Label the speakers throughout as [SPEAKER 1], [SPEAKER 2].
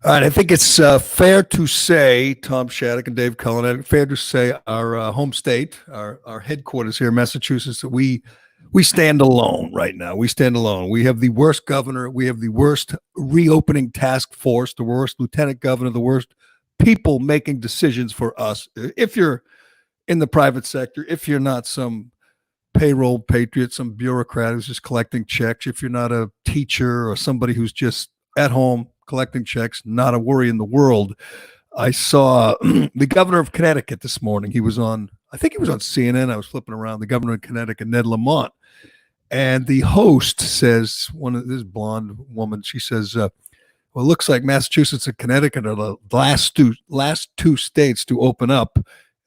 [SPEAKER 1] All right, I think it's fair to say, Tom Shattuck and Dave Callahan, fair to say our home state, our headquarters here in Massachusetts, that we stand alone right now. We stand alone. We have the worst governor. We have the worst reopening task force, the worst lieutenant governor, the worst people making decisions for us. If you're in the private sector, if you're not some payroll patriot, some bureaucrat who's just collecting checks, if you're not a teacher or somebody who's just at home collecting checks, not a worry in the world. I saw the governor of Connecticut this morning. He was on, I think he was on CNN. I was flipping around. The governor of Connecticut, Ned Lamont. And the host says, this blonde woman, she says, well, it looks like Massachusetts and Connecticut are the last two states to open up.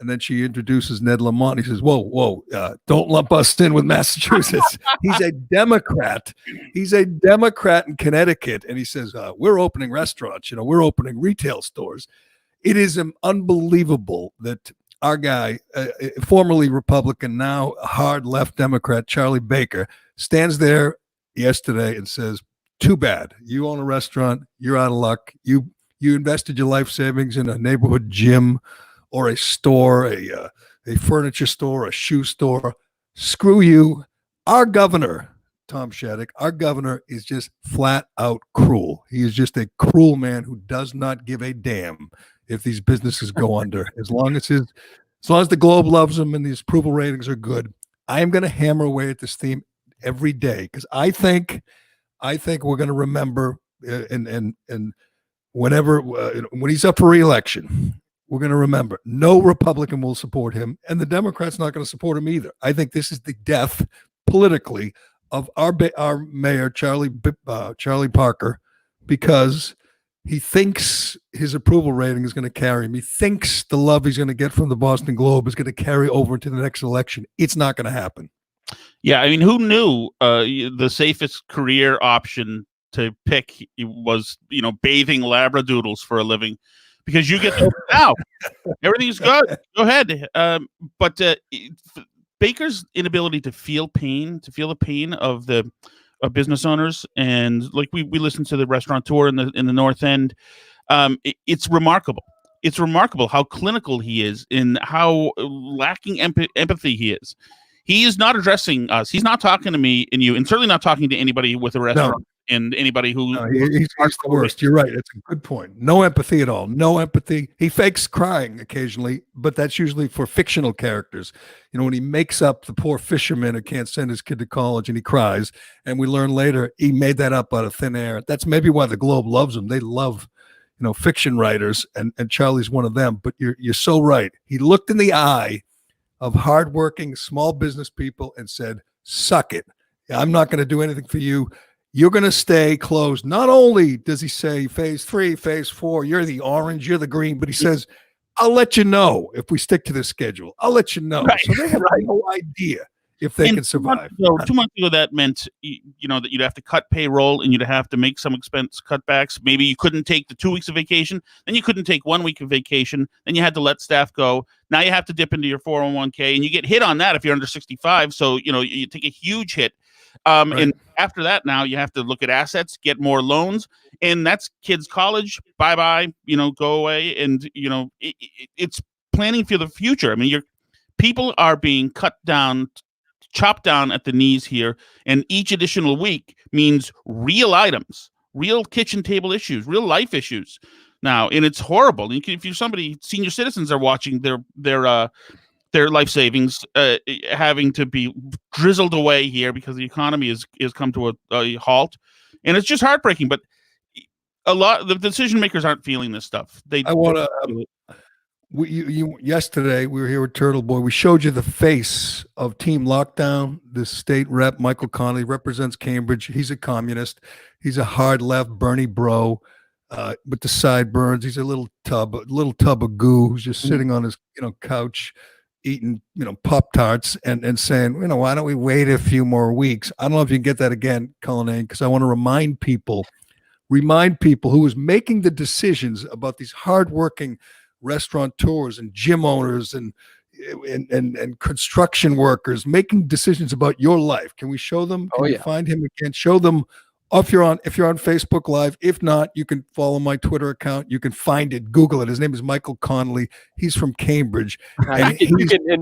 [SPEAKER 1] And then she introduces Ned Lamont. He says, whoa, don't lump us in with Massachusetts. He's a Democrat. He's a Democrat in Connecticut. And he says, we're opening restaurants. We're opening retail stores. It is unbelievable that our guy, formerly Republican, now hard left Democrat, Charlie Baker, stands there yesterday and says, too bad. You own a restaurant. You're out of luck. You invested your life savings in a neighborhood gym or a store, a furniture store, a shoe store. Screw you. Our governor, Tom Shattuck, our governor is just flat out cruel. He is just a cruel man who does not give a damn if these businesses go under. As long as the Globe loves him and these approval ratings are good, I am going to hammer away at this theme every day because I think we're going to remember and whenever when he's up for re-election, we're going to remember no Republican will support him, and the Democrats not going to support him either. I think this is the death politically of our mayor, Charlie Parker, because he thinks his approval rating is going to carry him. He thinks the love he's going to get from the Boston Globe is going to carry over into the next election. It's not going to happen.
[SPEAKER 2] Yeah, I mean, who knew the safest career option to pick was, bathing Labradoodles for a living? Because you get now, everything's good. Go ahead. But Baker's inability to feel the pain of the business owners, and like we listened to the restaurateur in the North End. It's remarkable. It's remarkable how clinical he is and how lacking empathy he is. He is not addressing us. He's not talking to me and you, and certainly not talking to anybody with a restaurant. No. And anybody who
[SPEAKER 1] he's the worst. You're right. It's a good point. No empathy at all. No empathy. He fakes crying occasionally, but that's usually for fictional characters. When he makes up the poor fisherman who can't send his kid to college and he cries, and we learn later he made that up out of thin air. That's maybe why the Globe loves him. They love, fiction writers, and Charlie's one of them. But you're so right. He looked in the eye of hardworking small business people and said, "Suck it. I'm not going to do anything for you. You're going to stay closed." Not only does he say phase 3, phase 4, you're the orange, you're the green, but he says, I'll let you know if we stick to this schedule. I'll let you know. Right. So they have no idea if they can survive.
[SPEAKER 2] 2 months ago, that meant, that you'd have to cut payroll and you'd have to make some expense cutbacks. Maybe you couldn't take the 2 weeks of vacation. Then you couldn't take 1 week of vacation. Then you had to let staff go. Now you have to dip into your 401k, and you get hit on that if you're under 65. So, you take a huge hit. Right. And after that, now you have to look at assets, get more loans, and that's kids' college. Bye-bye, go away. And, it's planning for the future. I mean, people are being chopped down at the knees here. And each additional week means real items, real kitchen table issues, real life issues now. And it's horrible. And if you're somebody, senior citizens are watching their life savings having to be drizzled away here because the economy is come to a halt, and it's just heartbreaking. But a lot of the decision makers aren't feeling this stuff.
[SPEAKER 1] Yesterday we were here with Turtle Boy. We showed you the face of Team Lockdown. The state rep, Michael Connolly, represents Cambridge. He's a communist. He's a hard left Bernie bro with the sideburns. He's a little tub of goo who's just sitting on his couch, eating, Pop-Tarts and saying, why don't we wait a few more weeks? I don't know if you can get that again, Callahan, because I want to remind people who is making the decisions about these hardworking restaurateurs and gym owners and construction workers making decisions about your life. Can we show them? Can we find him again? Show them if you're on Facebook Live. If not, you can follow my Twitter account. You can find it. Google it. His name is Michael Connolly. He's from Cambridge, and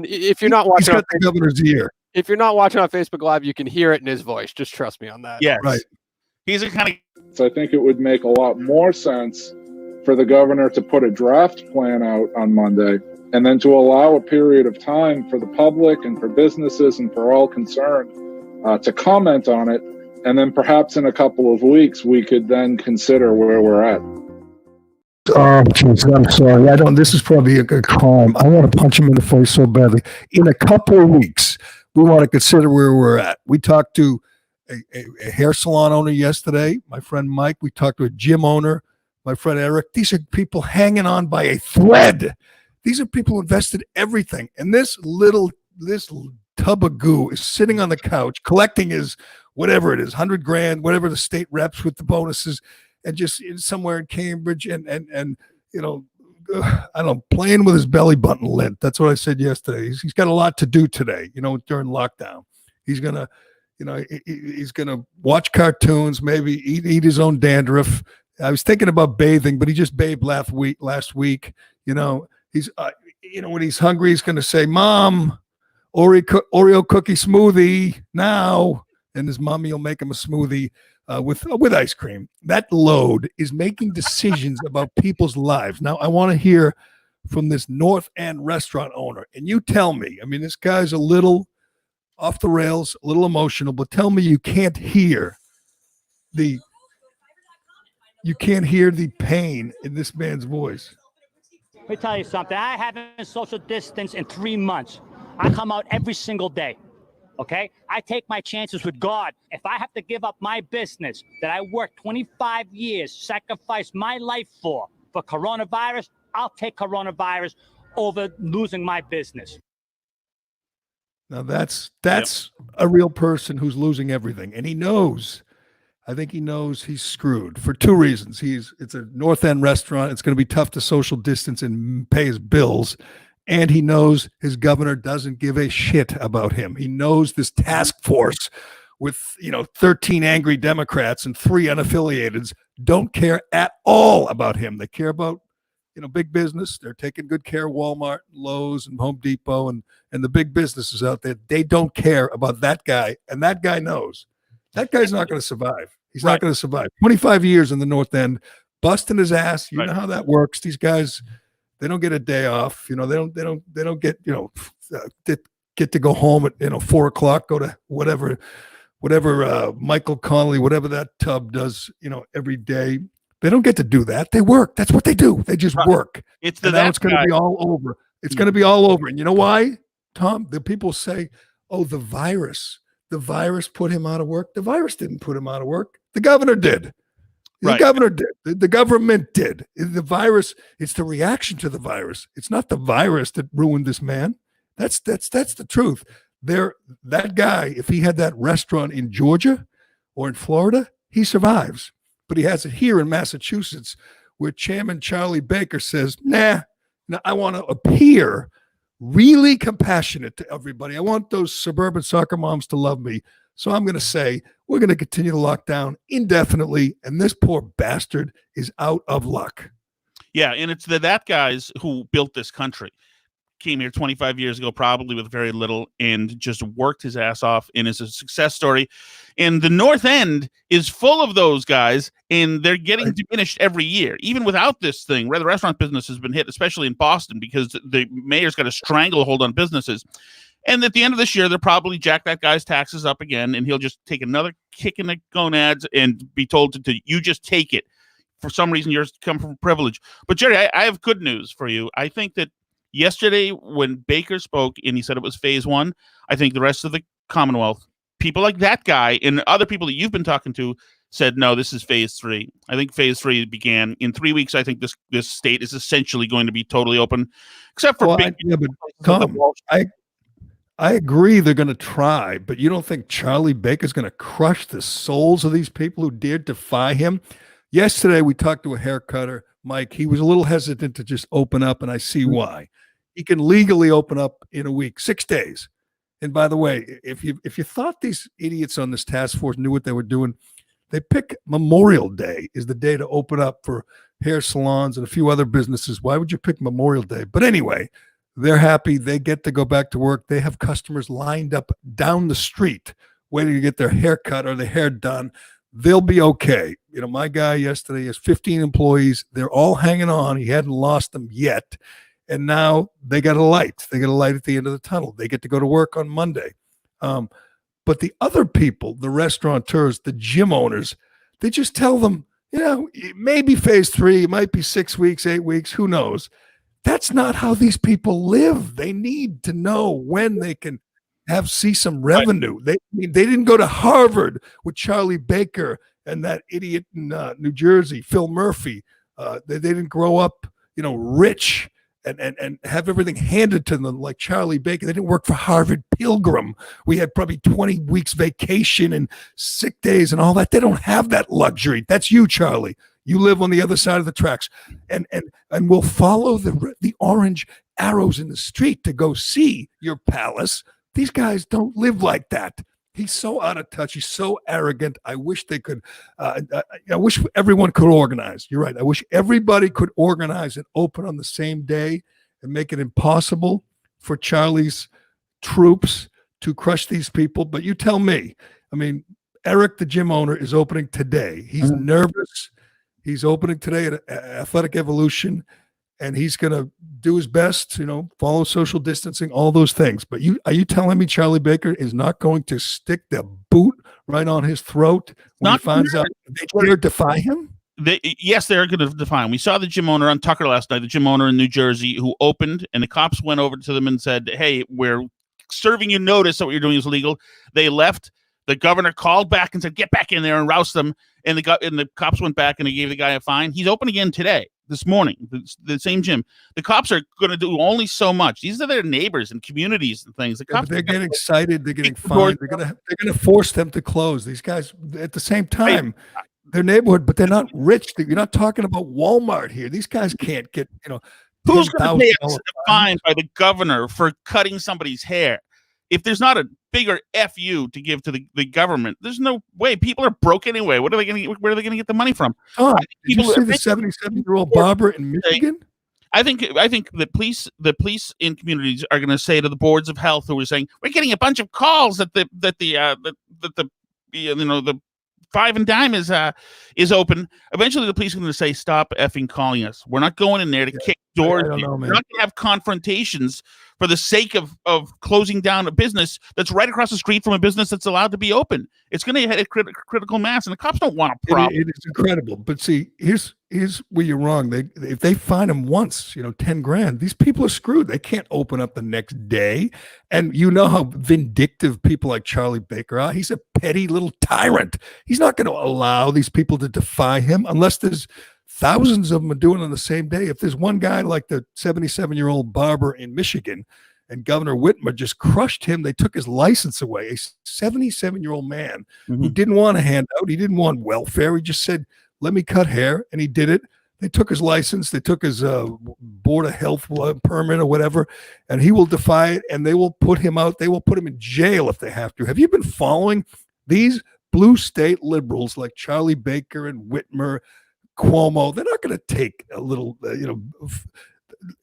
[SPEAKER 3] if you're not
[SPEAKER 1] he's
[SPEAKER 3] watching,
[SPEAKER 1] got the governor's ear.
[SPEAKER 3] if you're not watching on Facebook Live, you can hear it in his voice. Just trust me on that.
[SPEAKER 2] Yes.
[SPEAKER 1] Right.
[SPEAKER 2] He's a kind of.
[SPEAKER 4] So I think it would make a lot more sense for the governor to put a draft plan out on Monday, and then to allow a period of time for the public and for businesses and for all concerned to comment on it. And then perhaps in a couple of weeks, we could then consider where we're at.
[SPEAKER 1] Oh, geez, I'm sorry. This is probably a good crime. I want to punch him in the face so badly. In a couple of weeks, we want to consider where we're at. We talked to a hair salon owner yesterday, my friend Mike. We talked to a gym owner, my friend Eric. These are people hanging on by a thread. These are people who invested everything. And this little tub of goo is sitting on the couch collecting his whatever it is, $100,000, whatever the state reps with the bonuses, and just somewhere in Cambridge and I don't know, playing with his belly button lint. That's what I said yesterday. He's got a lot to do today, during lockdown. He's gonna, he's gonna watch cartoons, maybe eat his own dandruff. I was thinking about bathing, but he just bathed last week. He's when he's hungry, he's gonna say, "Mom, Oreo cookie smoothie now," and his mommy will make him a smoothie with ice cream. That load is making decisions about people's lives. Now, I want to hear from this North End restaurant owner, and you tell me. I mean, this guy's a little off the rails, a little emotional, but tell me you can't hear the pain in this man's voice.
[SPEAKER 5] Let me tell you something. I haven't social distance in 3 months. I come out every single day. Okay, I take my chances with God. If I have to give up my business that I worked 25 years, sacrificed my life for coronavirus, I'll take coronavirus over losing my business.
[SPEAKER 1] Now that's a real person who's losing everything, and he knows. I think he knows he's screwed for two reasons. It's a North End restaurant. It's going to be tough to social distance and pay his bills. And he knows his governor doesn't give a shit about him. He knows this task force with 13 angry Democrats and 3 unaffiliateds don't care at all about him. They care about big business. They're taking good care of Walmart, Lowe's, and Home Depot, and the big businesses out there. They don't care about that guy, and that guy knows that guy's not going to survive. He's not going to survive. 25 years in the North End, busting his ass. You know how that works. These guys. They don't get a day off. They don't get, get to go home at, 4:00, go to whatever Michael Connolly, whatever that tub does, every day. They don't get to do that. They work. That's what they do. They just work. It's going to be all over. It's going to be all over. And you know why, Tom? The people say, oh, the virus put him out of work. The virus didn't put him out of work. The governor did. The governor did. The government did. The virus, it's the reaction to the virus. It's not the virus that ruined this man. That's the truth. That guy, if he had that restaurant in Georgia or in Florida, he survives. But he has it here in Massachusetts, where Chairman Charlie Baker says, nah, I want to appear really compassionate to everybody. I want those suburban soccer moms to love me. So I'm going to say we're going to continue to lock down indefinitely, and this poor bastard is out of luck.
[SPEAKER 2] Yeah, and it's that guys who built this country. Came here 25 years ago, probably with very little, and just worked his ass off and is a success story. And the North End is full of those guys, and they're getting diminished every year. Even without this thing, the restaurant business has been hit, especially in Boston, because the mayor's got a stranglehold on businesses. And at the end of this year, they'll probably jack that guy's taxes up again, and he'll just take another kick in the gonads and be told to you just take it. For some reason, yours come from privilege. But Gerry, I have good news for you. I think that yesterday when Baker spoke and he said it was phase 1, I think the rest of the Commonwealth, people like that guy and other people that you've been talking to, said, no, this is phase 3. I think phase 3 began in 3 weeks. I think this state is essentially going to be totally open, except for
[SPEAKER 1] but Tom, I agree they're going to try, but you don't think Charlie Baker's going to crush the souls of these people who dared defy him? Yesterday, we talked to a hair cutter, Mike. He was a little hesitant to just open up, and I see why. He can legally open up in a week, 6 days. And by the way, if you thought these idiots on this task force knew what they were doing, They pick Memorial Day is the day to open up for hair salons and a few other businesses. Why would you pick Memorial Day? But anyway, they're happy. They get to go back to work. They have customers lined up down the street waiting to get their hair cut or their hair done. They'll be okay. You know, my guy yesterday has 15 employees. They're all hanging on. He hadn't lost them yet. And now they got a light. They got a light at the end of the tunnel. They get to go to work on Monday. But the other people, the restaurateurs, the gym owners, they just tell them, you know, maybe phase 3, it might be 6 weeks, 8 weeks, who knows? That's not how these people live. They need to know when they can see some revenue. They didn't go to Harvard with Charlie Baker and that idiot in New Jersey, Phil Murphy. They didn't grow up, you know, rich and have everything handed to them like Charlie Baker. They didn't work for Harvard Pilgrim. We had probably 20 weeks vacation and sick days and all that. They don't have that luxury. That's you, Charlie. You live on the other side of the tracks, and we'll follow the orange arrows in the street to go see your palace. These guys don't live like that. He's so out of touch. He's so arrogant. I wish they could. I wish everyone could organize. You're right. I wish everybody could organize and open on the same day and make it impossible for Charlie's troops to crush these people. But you tell me. I mean, Eric, the gym owner, is opening today. He's nervous. He's opening today at Athletic Evolution, and he's going to do his best, you know, follow social distancing, all those things. But are you telling me Charlie Baker is not going to stick the boot right on his throat when he finds out they dare defy him?
[SPEAKER 2] Yes, they're going to defy him. We saw the gym owner on Tucker last night, the gym owner in New Jersey, who opened, and the cops went over to them and said, hey, we're serving you notice that what you're doing is illegal. They left. The governor called back and said, get back in there and roust them. And the cops went back and they gave the guy a fine. He's open again today, this morning, the same gym. The cops are going to do only so much. These are their neighbors and communities and things. The cops
[SPEAKER 1] they're getting excited. They're getting fined. They're going to force them to close. These guys, at the same time, their neighborhood, but they're not rich. You're not talking about Walmart here. These guys can't get, you know.
[SPEAKER 2] Who's going to pay a fine by the governor for cutting somebody's hair? If there's not a bigger FU to give to the government, there's no way. People are broke anyway. Where are they going to get the money from?
[SPEAKER 1] Oh, did you see the 77-year-old barber in Michigan?
[SPEAKER 2] I think the police in communities are going to say to the boards of health who are saying we're getting a bunch of calls that the 5 and dime is open. Eventually, the police are going to say, "Stop effing calling us. We're not going in there to kick doors. We're not going to have confrontations for the sake of closing down a business that's right across the street from a business that's allowed to be open. It's going to hit a critical mass, and the cops don't want a problem.
[SPEAKER 1] It is incredible. But see, here's where you're wrong. If they fine them once, you know, 10 grand, these people are screwed. They can't open up the next day. And you know how vindictive people like Charlie Baker are. He's a petty little tyrant. He's not going to allow these people to defy him unless there's thousands of them are doing it on the same day. If there's one guy like the 77-year-old barber in Michigan and Governor Whitmer just crushed him, they took his license away. A 77-year-old man who didn't want a handout. He didn't want welfare. He just said, let me cut hair. And he did it. They took his license. They took his Board of Health permit or whatever, and he will defy it, and they will put him out. They will put him in jail if they have to. Have you been following these blue state liberals like Charlie Baker and Whitmer, Cuomo? They're not going to take a little,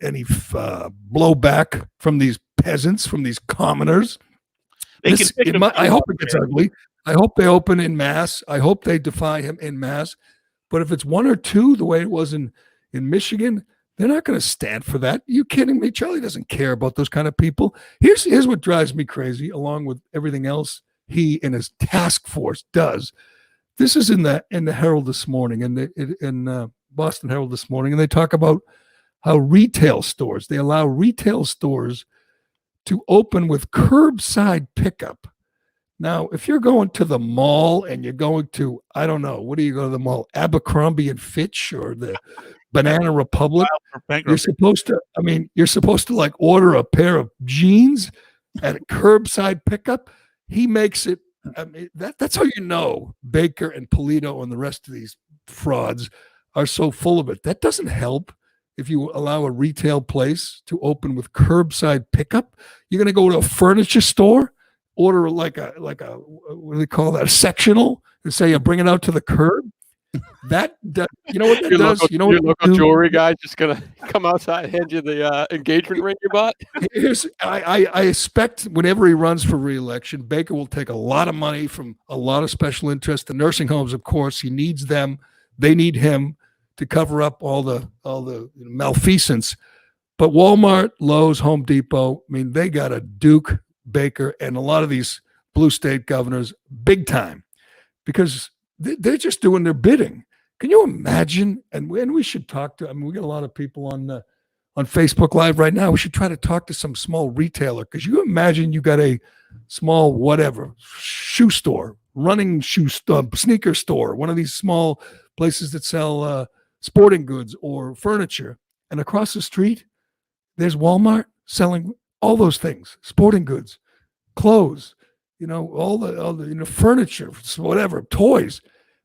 [SPEAKER 1] any blowback from these peasants, from these commoners. I hope it gets ugly. I hope they open in mass. I hope they defy him in mass. But if it's one or two, the way it was in Michigan, they're not going to stand for that. Are you kidding me? Charlie doesn't care about those kind of people. Here's what drives me crazy, along with everything else he and his task force does. This is in the Herald this morning, in Boston Herald this morning, and they talk about how retail stores, they allow retail stores to open with curbside pickup. Now, if you're going to the mall and you're going to, I don't know, what do you go to the mall? Abercrombie and Fitch or the Banana Republic? You're supposed to like order a pair of jeans at a curbside pickup. He makes it. I mean, that's how you know Baker and Polito and the rest of these frauds are so full of it. That doesn't help if you allow a retail place to open with curbside pickup. You're going to go to a furniture store order like a what do they call that? A sectional and say, "You bring it out to the curb." You know what that does?
[SPEAKER 3] Local,
[SPEAKER 1] You know
[SPEAKER 3] your
[SPEAKER 1] what
[SPEAKER 3] local jewelry guy's just gonna come outside and hand you the engagement ring you bought.
[SPEAKER 1] I expect whenever he runs for re-election, Baker will take a lot of money from a lot of special interests. The nursing homes, of course, he needs them. They need him to cover up all the malfeasance. But Walmart, Lowe's, Home Depot, I mean, they got a Duke, Baker, and a lot of these blue state governors big time because they're just doing their bidding. Can you imagine? And we should talk to. I mean, we got a lot of people on Facebook Live right now. We should try to talk to some small retailer because you imagine you got a small whatever shoe store, running shoe sneaker store, one of these small places that sell sporting goods or furniture, and across the street there's Walmart selling all those things, sporting goods, clothes, all the furniture, whatever, toys.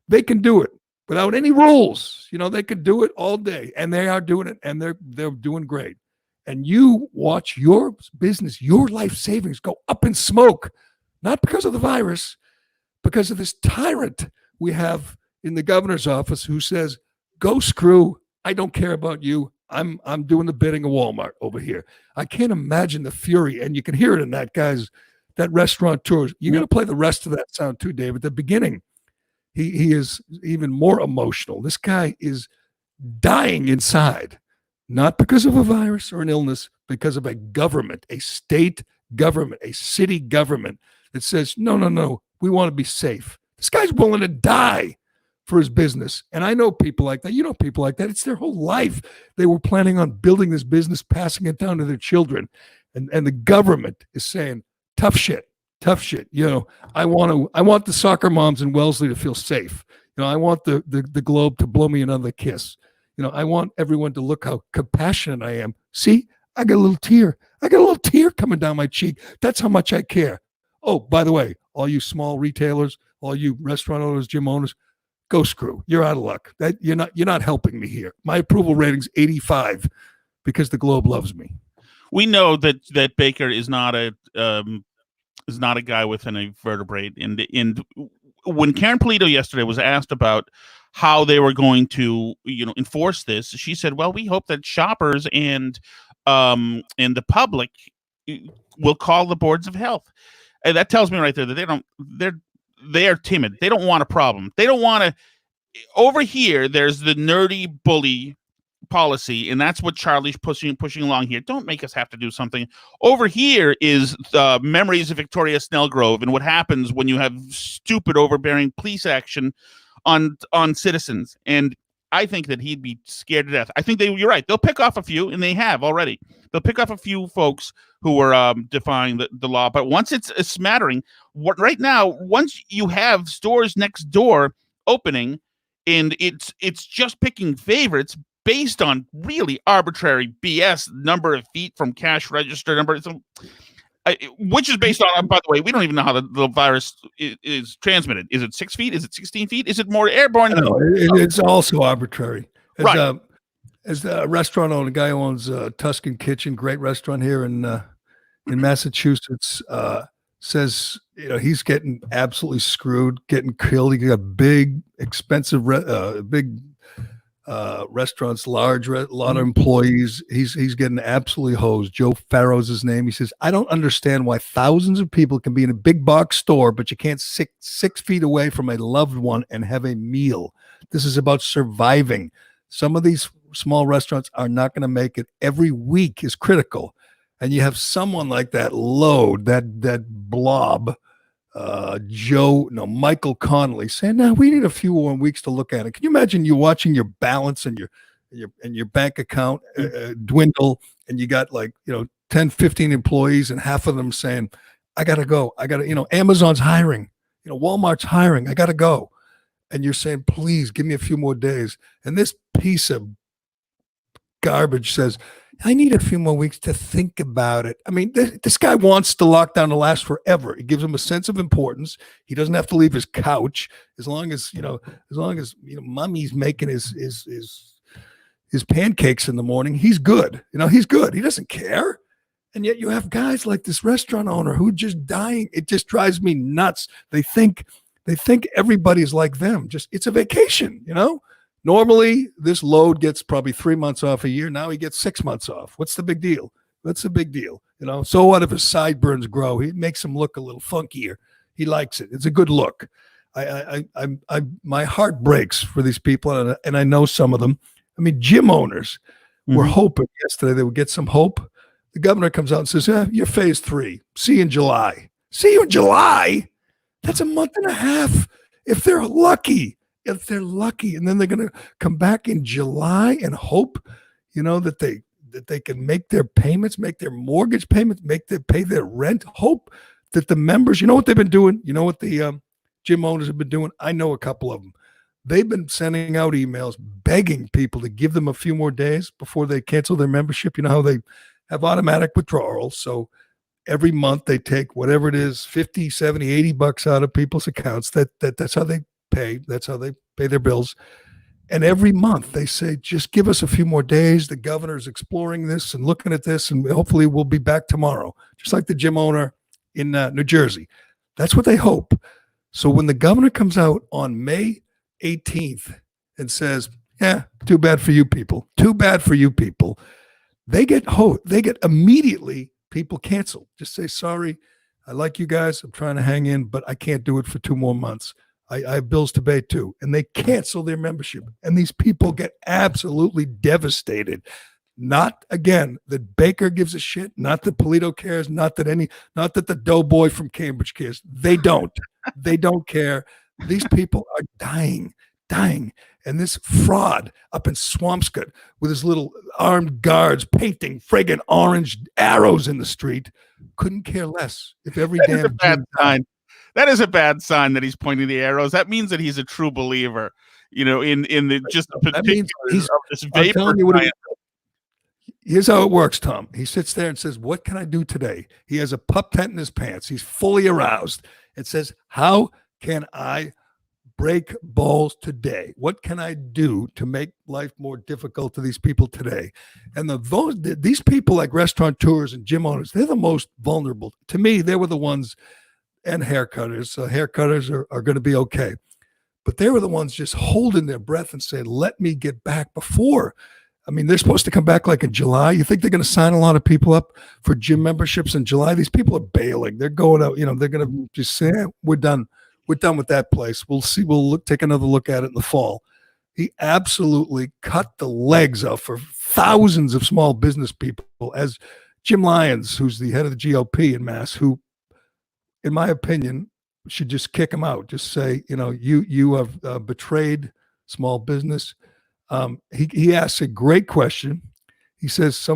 [SPEAKER 1] They can do it without any rules. They could do it all day, and they are doing it, and they're doing great. And you watch your business, your life savings go up in smoke, not because of the virus, because of this tyrant we have in the governor's office who says, "Go screw. I don't care about you. I'm doing the bidding of Walmart over here." I can't imagine the fury, and you can hear it in that restaurateur. You're going to play the rest of that sound too, Dave. At the beginning, he is even more emotional. This guy is dying inside, not because of a virus or an illness, because of a government, a state government, a city government that says, no, we want to be safe. This guy's willing to die for his business. And I know people like that. You know people like that. It's their whole life. They were planning on building this business, passing it down to their children. And the government is saying, tough shit. I want the soccer moms in Wellesley to feel safe. I want the Globe to blow me another kiss. I want everyone to look how compassionate I am. See, I got a little tear coming down my cheek. That's how much I care. Oh, by the way, all you small retailers, all you restaurant owners, gym owners, go screw. You're out of luck. You're not helping me here. My approval rating's 85 because the Globe loves me.
[SPEAKER 2] We know that Baker is not a guy with any vertebrae. And when Karen Polito yesterday was asked about how they were going to enforce this, she said, "Well, we hope that shoppers and the public will call the boards of health." And that tells me right there that they are timid. They don't want a problem. They don't want to. Over here, there's the nerdy bully policy, and that's what Charlie's pushing along here. Don't make us have to do something. Over here is memories of Victoria Snellgrove and what happens when you have stupid, overbearing police action on citizens. And I think that he'd be scared to death. I think you're right. They'll pick off a few, and they have already. They'll pick off a few folks who are defying the law. But once it's a smattering, right now, once you have stores next door opening, and it's just picking favorites based on really arbitrary BS, number of feet from cash register number, which is based on, by the way, we don't even know how the virus is transmitted. Is it 6 feet? Is it 16 feet? Is it more airborne?
[SPEAKER 1] No, it's also arbitrary.
[SPEAKER 2] Right.
[SPEAKER 1] As the restaurant owner, guy who owns Tuscan Kitchen, great restaurant here in Massachusetts, says he's getting absolutely screwed, getting killed. He got big, expensive, restaurants, a lot of employees. He's getting absolutely hosed. Joe Farrow's his name. He says, "I don't understand why thousands of people can be in a big box store, but you can't sit 6 feet away from a loved one and have a meal. This is about surviving. Some of these small restaurants are not going to make it. Every week is critical." And you have someone like that load, that blob, Michael Connolly saying, "No, we need a few more weeks to look at it." Can you imagine you watching your balance and your bank account dwindle, and you got 10, 15 employees, and half of them saying, "I gotta go. Amazon's hiring, Walmart's hiring. I gotta go," and you're saying, "Please give me a few more days." And this piece of garbage says, "I need a few more weeks to think about it." I mean, this guy wants the lockdown to last forever. It gives him a sense of importance. He doesn't have to leave his couch as long as mommy's making his pancakes in the morning. He's good. He's good. He doesn't care. And yet you have guys like this restaurant owner who are just dying. It just drives me nuts. They think everybody's like them. Just it's a vacation, you know? Normally this load gets probably 3 months off a year. Now he gets 6 months off. What's the big deal? What's the big deal? You know, so what if his sideburns grow? It makes him look a little funkier. He likes it. It's a good look. My heart breaks for these people, and I know some of them. I mean, gym owners were hoping yesterday they would get some hope. The governor comes out and says, you're phase 3. See you in July. See you in July? That's a month and a half if they're lucky. If they're lucky. And then they're going to come back in July and hope, you know, that they can make their payments, make their mortgage payments, pay their rent. Hope that the members, you know what they've been doing? You know what the gym owners have been doing? I know a couple of them. They've been sending out emails begging people to give them a few more days before they cancel their membership. You know how they have automatic withdrawals. So every month they take whatever it is, 50, 70, 80 bucks out of people's accounts. That's how they pay. That's how they pay their bills. And every month they say, just give us a few more days. The governor's exploring this and looking at this, and hopefully we'll be back tomorrow. Just like the gym owner in New Jersey. That's what they hope. So when the governor comes out on May 18th and says, yeah, too bad for you people. Too bad for you people. They get immediately people canceled. Just say, sorry, I like you guys. I'm trying to hang in, but I can't do it for 2 more months. I have bills to pay too. And they cancel their membership. And these people get absolutely devastated. Not, again, that Baker gives a shit, not that Polito cares, not that the doughboy from Cambridge cares. They don't. They don't care. These people are dying. And this fraud up in Swampscott with his little armed guards painting friggin' orange arrows in the street couldn't care less if every damn
[SPEAKER 2] bad sign. That is a bad sign that he's pointing the arrows. That means that he's a true believer, you know, in the just the particulars of this vapor.
[SPEAKER 1] Here's how it works, Tom. He sits there and says, what can I do today? He has a pup tent in his pants. He's fully aroused. It says, how can I break balls today? What can I do to make life more difficult to these people today? And these people like restaurateurs and gym owners, they're the most vulnerable. To me, they were the ones, and haircutters. Haircutters are going to be okay. But they were the ones just holding their breath and saying, let me get back before. I mean, they're supposed to come back like in July. You think they're going to sign a lot of people up for gym memberships in July? These people are bailing. They're going out, you know, they're going to just say, we're done. We're done with that place. We'll see. We'll take another look at it in the fall. He absolutely cut the legs off for thousands of small business people, as Jim Lyons, who's the head of the GOP in Mass, who, in my opinion, should just kick him out. Just say, you know, you have betrayed small business. He asks a great question. He says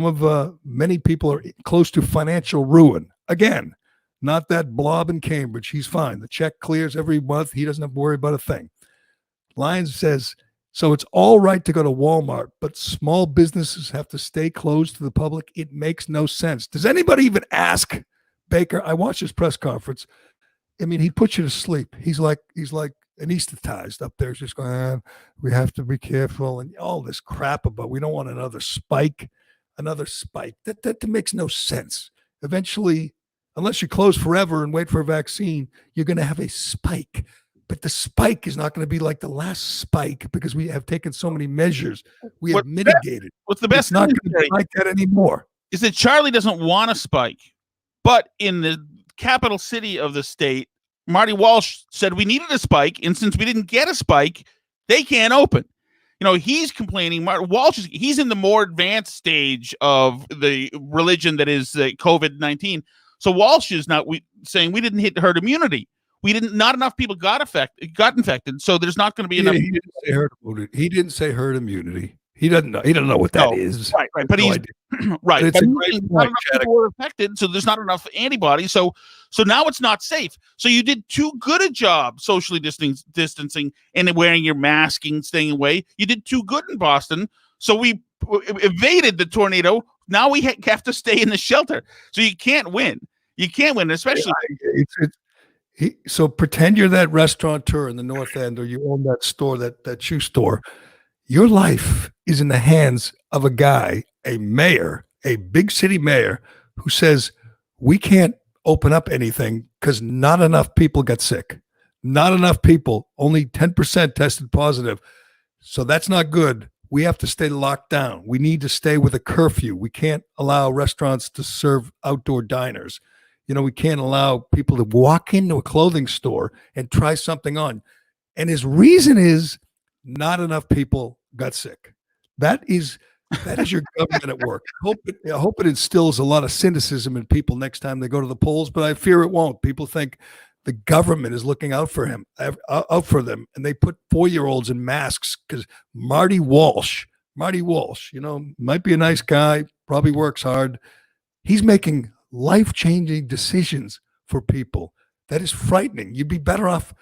[SPEAKER 1] many people are close to financial ruin. Again, not that blob in Cambridge. He's fine. The check clears every month. He doesn't have to worry about a thing. Lyons says, so it's all right to go to Walmart, but small businesses have to stay closed to the public. It makes no sense. Does anybody even ask Baker? I watched his press conference. I mean, he puts you to sleep. He's like anesthetized up there. He's just going, we have to be careful and all this crap about we don't want another spike. That makes no sense. Eventually, unless you close forever and wait for a vaccine, you're going to have a spike. But the spike is not going to be like the last spike because we have taken so many measures. We have mitigated.
[SPEAKER 2] What's the best?
[SPEAKER 1] It's not going to be like that anymore.
[SPEAKER 2] Is that Charlie doesn't want a spike, but in the capital city of the state, Marty Walsh said we needed a spike, and since we didn't get a spike, they can't open. You know, he's complaining. Walsh he's in the more advanced stage of the religion that is COVID-19. So Walsh is not saying we didn't hit herd immunity. Not enough people got infected. So there's not going to be enough.
[SPEAKER 1] He didn't say herd immunity. He didn't say herd immunity. He doesn't know. He doesn't know what that is.
[SPEAKER 2] Right. But he's right.
[SPEAKER 1] But it's a great
[SPEAKER 2] not
[SPEAKER 1] point,
[SPEAKER 2] enough people were affected, so there's not enough antibodies. So now it's not safe. So you did too good a job socially distancing and wearing your masking, staying away. You did too good in Boston. So we evaded the tornado. Now we have to stay in the shelter. So you can't win. You can't win, especially.
[SPEAKER 1] So pretend you're that restaurateur in the North End, or you own that store, that shoe store. Your life is in the hands of a guy, a mayor, a big city mayor, who says we can't open up anything because not enough people got sick. Not enough people, only 10% tested positive. So that's not good. We have to stay locked down. We need to stay with a curfew. We can't allow restaurants to serve outdoor diners. We can't allow people to walk into a clothing store and try something on. And his reason is not enough people got sick. That is your government at work. I hope it instills a lot of cynicism in people next time they go to the polls, but I fear it won't. People think the government is looking out for them, and they put 4-year-olds in masks because Marty Walsh, might be a nice guy, probably works hard. He's making life-changing decisions for people. That is frightening. You'd be better off,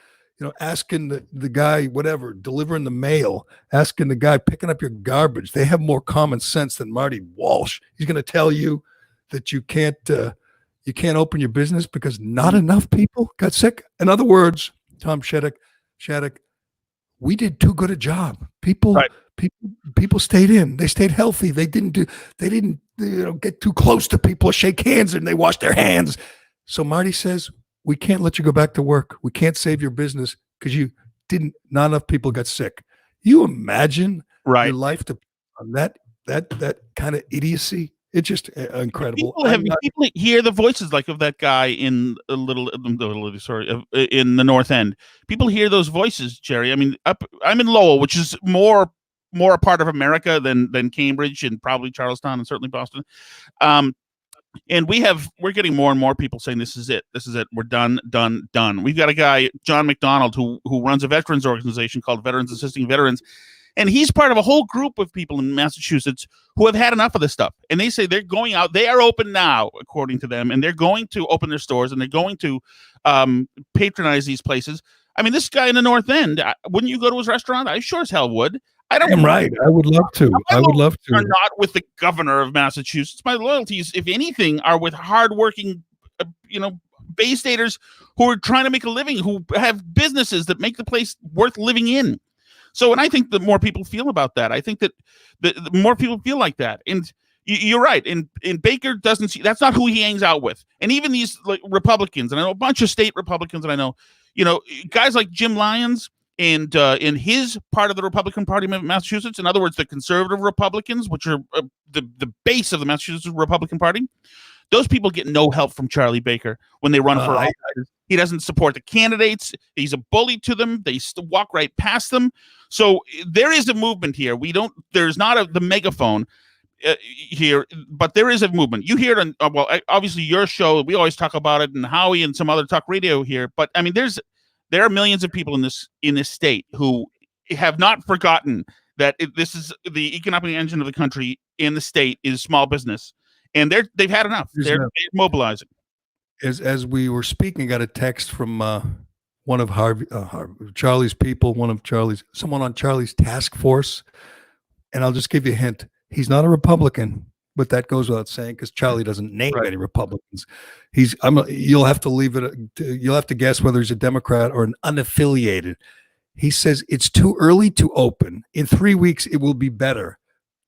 [SPEAKER 1] asking the guy, whatever, delivering the mail, asking the guy picking up your garbage. They have more common sense than Marty Walsh. He's going to tell you that you can't open your business because not enough people got sick. In other words, Tom Shattuck, we did too good a job. People stayed in. They stayed healthy. They didn't get too close to people or shake hands, and they washed their hands. So Marty says, we can't let you go back to work. We can't save your business because not enough people got sick. You imagine your life on that kind of idiocy? It's just incredible.
[SPEAKER 2] People hear the voices like of that guy in in the North End. People hear those voices, Gerry. I mean, I'm in Lowell, which is more a part of America than Cambridge and probably Charlestown and certainly Boston. And we're getting more and more people saying this is it. We're done. We've got a guy, John McDonald, who runs a veterans organization called Veterans Assisting Veterans. And he's part of a whole group of people in Massachusetts who have had enough of this stuff. And they say they're going out. They are open now, according to them. And they're going to open their stores and they're going to patronize these places. I mean, this guy in the North End, wouldn't you go to his restaurant? I sure as hell would.
[SPEAKER 1] I'm right. I would love to.
[SPEAKER 2] Are not with the governor of Massachusetts. My loyalties, if anything, are with hardworking, Bay Staters who are trying to make a living, who have businesses that make the place worth living in. So, and I think the more people feel about that, I think that the more people feel like that. And you're right. And Baker doesn't see, that's not who he hangs out with. And even these Republicans, and I know a bunch of state Republicans, and I know, guys like Jim Lyons and in his part of the Republican Party of Massachusetts, in other words, the conservative Republicans, which are the base of the Massachusetts Republican Party, those people get no help from Charlie Baker when they run for office. He doesn't support the candidates. He's a bully to them. They walk right past them. So there is a movement here. There's not the megaphone here, but there is a movement. You hear it on, obviously your show. We always talk about it, and Howie and some other talk radio here. But I mean, there are millions of people in this state who have not forgotten that this is the economic engine of the country in the state is small business. And they've had enough. They're mobilizing. As
[SPEAKER 1] we were speaking, I got a text from one of Charlie's people, someone on Charlie's task force. And I'll just give you a hint. He's not a Republican, but that goes without saying because Charlie doesn't name any Republicans. You'll have to leave it. You'll have to guess whether he's a Democrat or an unaffiliated. He says it's too early to open. In 3 weeks, it will be better.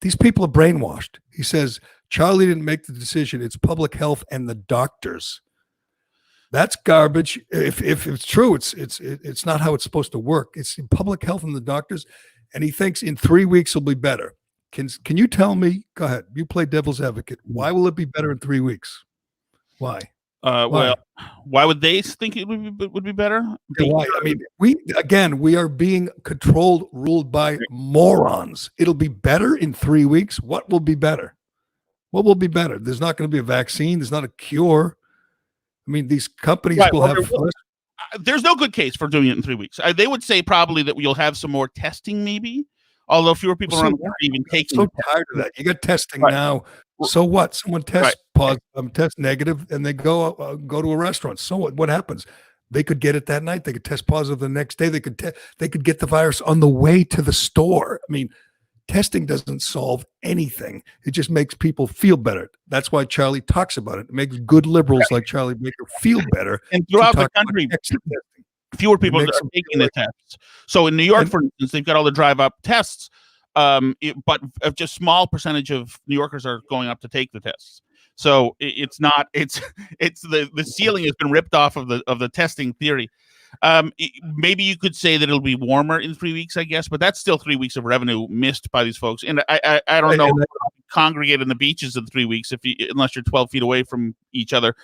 [SPEAKER 1] These people are brainwashed. He says Charlie didn't make the decision. It's public health and the doctors. That's garbage. If it's true, it's not how it's supposed to work. It's public health and the doctors, and he thinks in 3 weeks will be better. Can you tell me? Go ahead. You play devil's advocate. Why will it be better in 3 weeks? Why?
[SPEAKER 2] Well, why would they think it would be better?
[SPEAKER 1] Why? I mean, we are being ruled by morons. It'll be better in 3 weeks. What will be better? What will be better? There's not going to be a vaccine. There's not a cure. I mean, these companies will have.
[SPEAKER 2] There's no good case for doing it in 3 weeks. They would say probably that you'll have some more testing, maybe. Although fewer people around the country even taking.
[SPEAKER 1] So tired of that. You got testing now. So what? Someone tests positive, test negative, and they go to a restaurant. So what happens? They could get it that night. They could test positive the next day. They could get the virus on the way to the store. I mean, testing doesn't solve anything. It just makes people feel better. That's why Charlie talks about it. It makes good liberals like Charlie Baker feel better.
[SPEAKER 2] And throughout the country, fewer people are taking the tests. So in New York, for instance, they've got all the drive-up tests, but just small percentage of New Yorkers are going up to take the tests. So it's not. It's the ceiling has been ripped off of the testing theory. Maybe you could say that it'll be warmer in 3 weeks, I guess, but that's still 3 weeks of revenue missed by these folks. And I don't know, congregate in the beaches in 3 weeks unless you're 12 feet away from each other.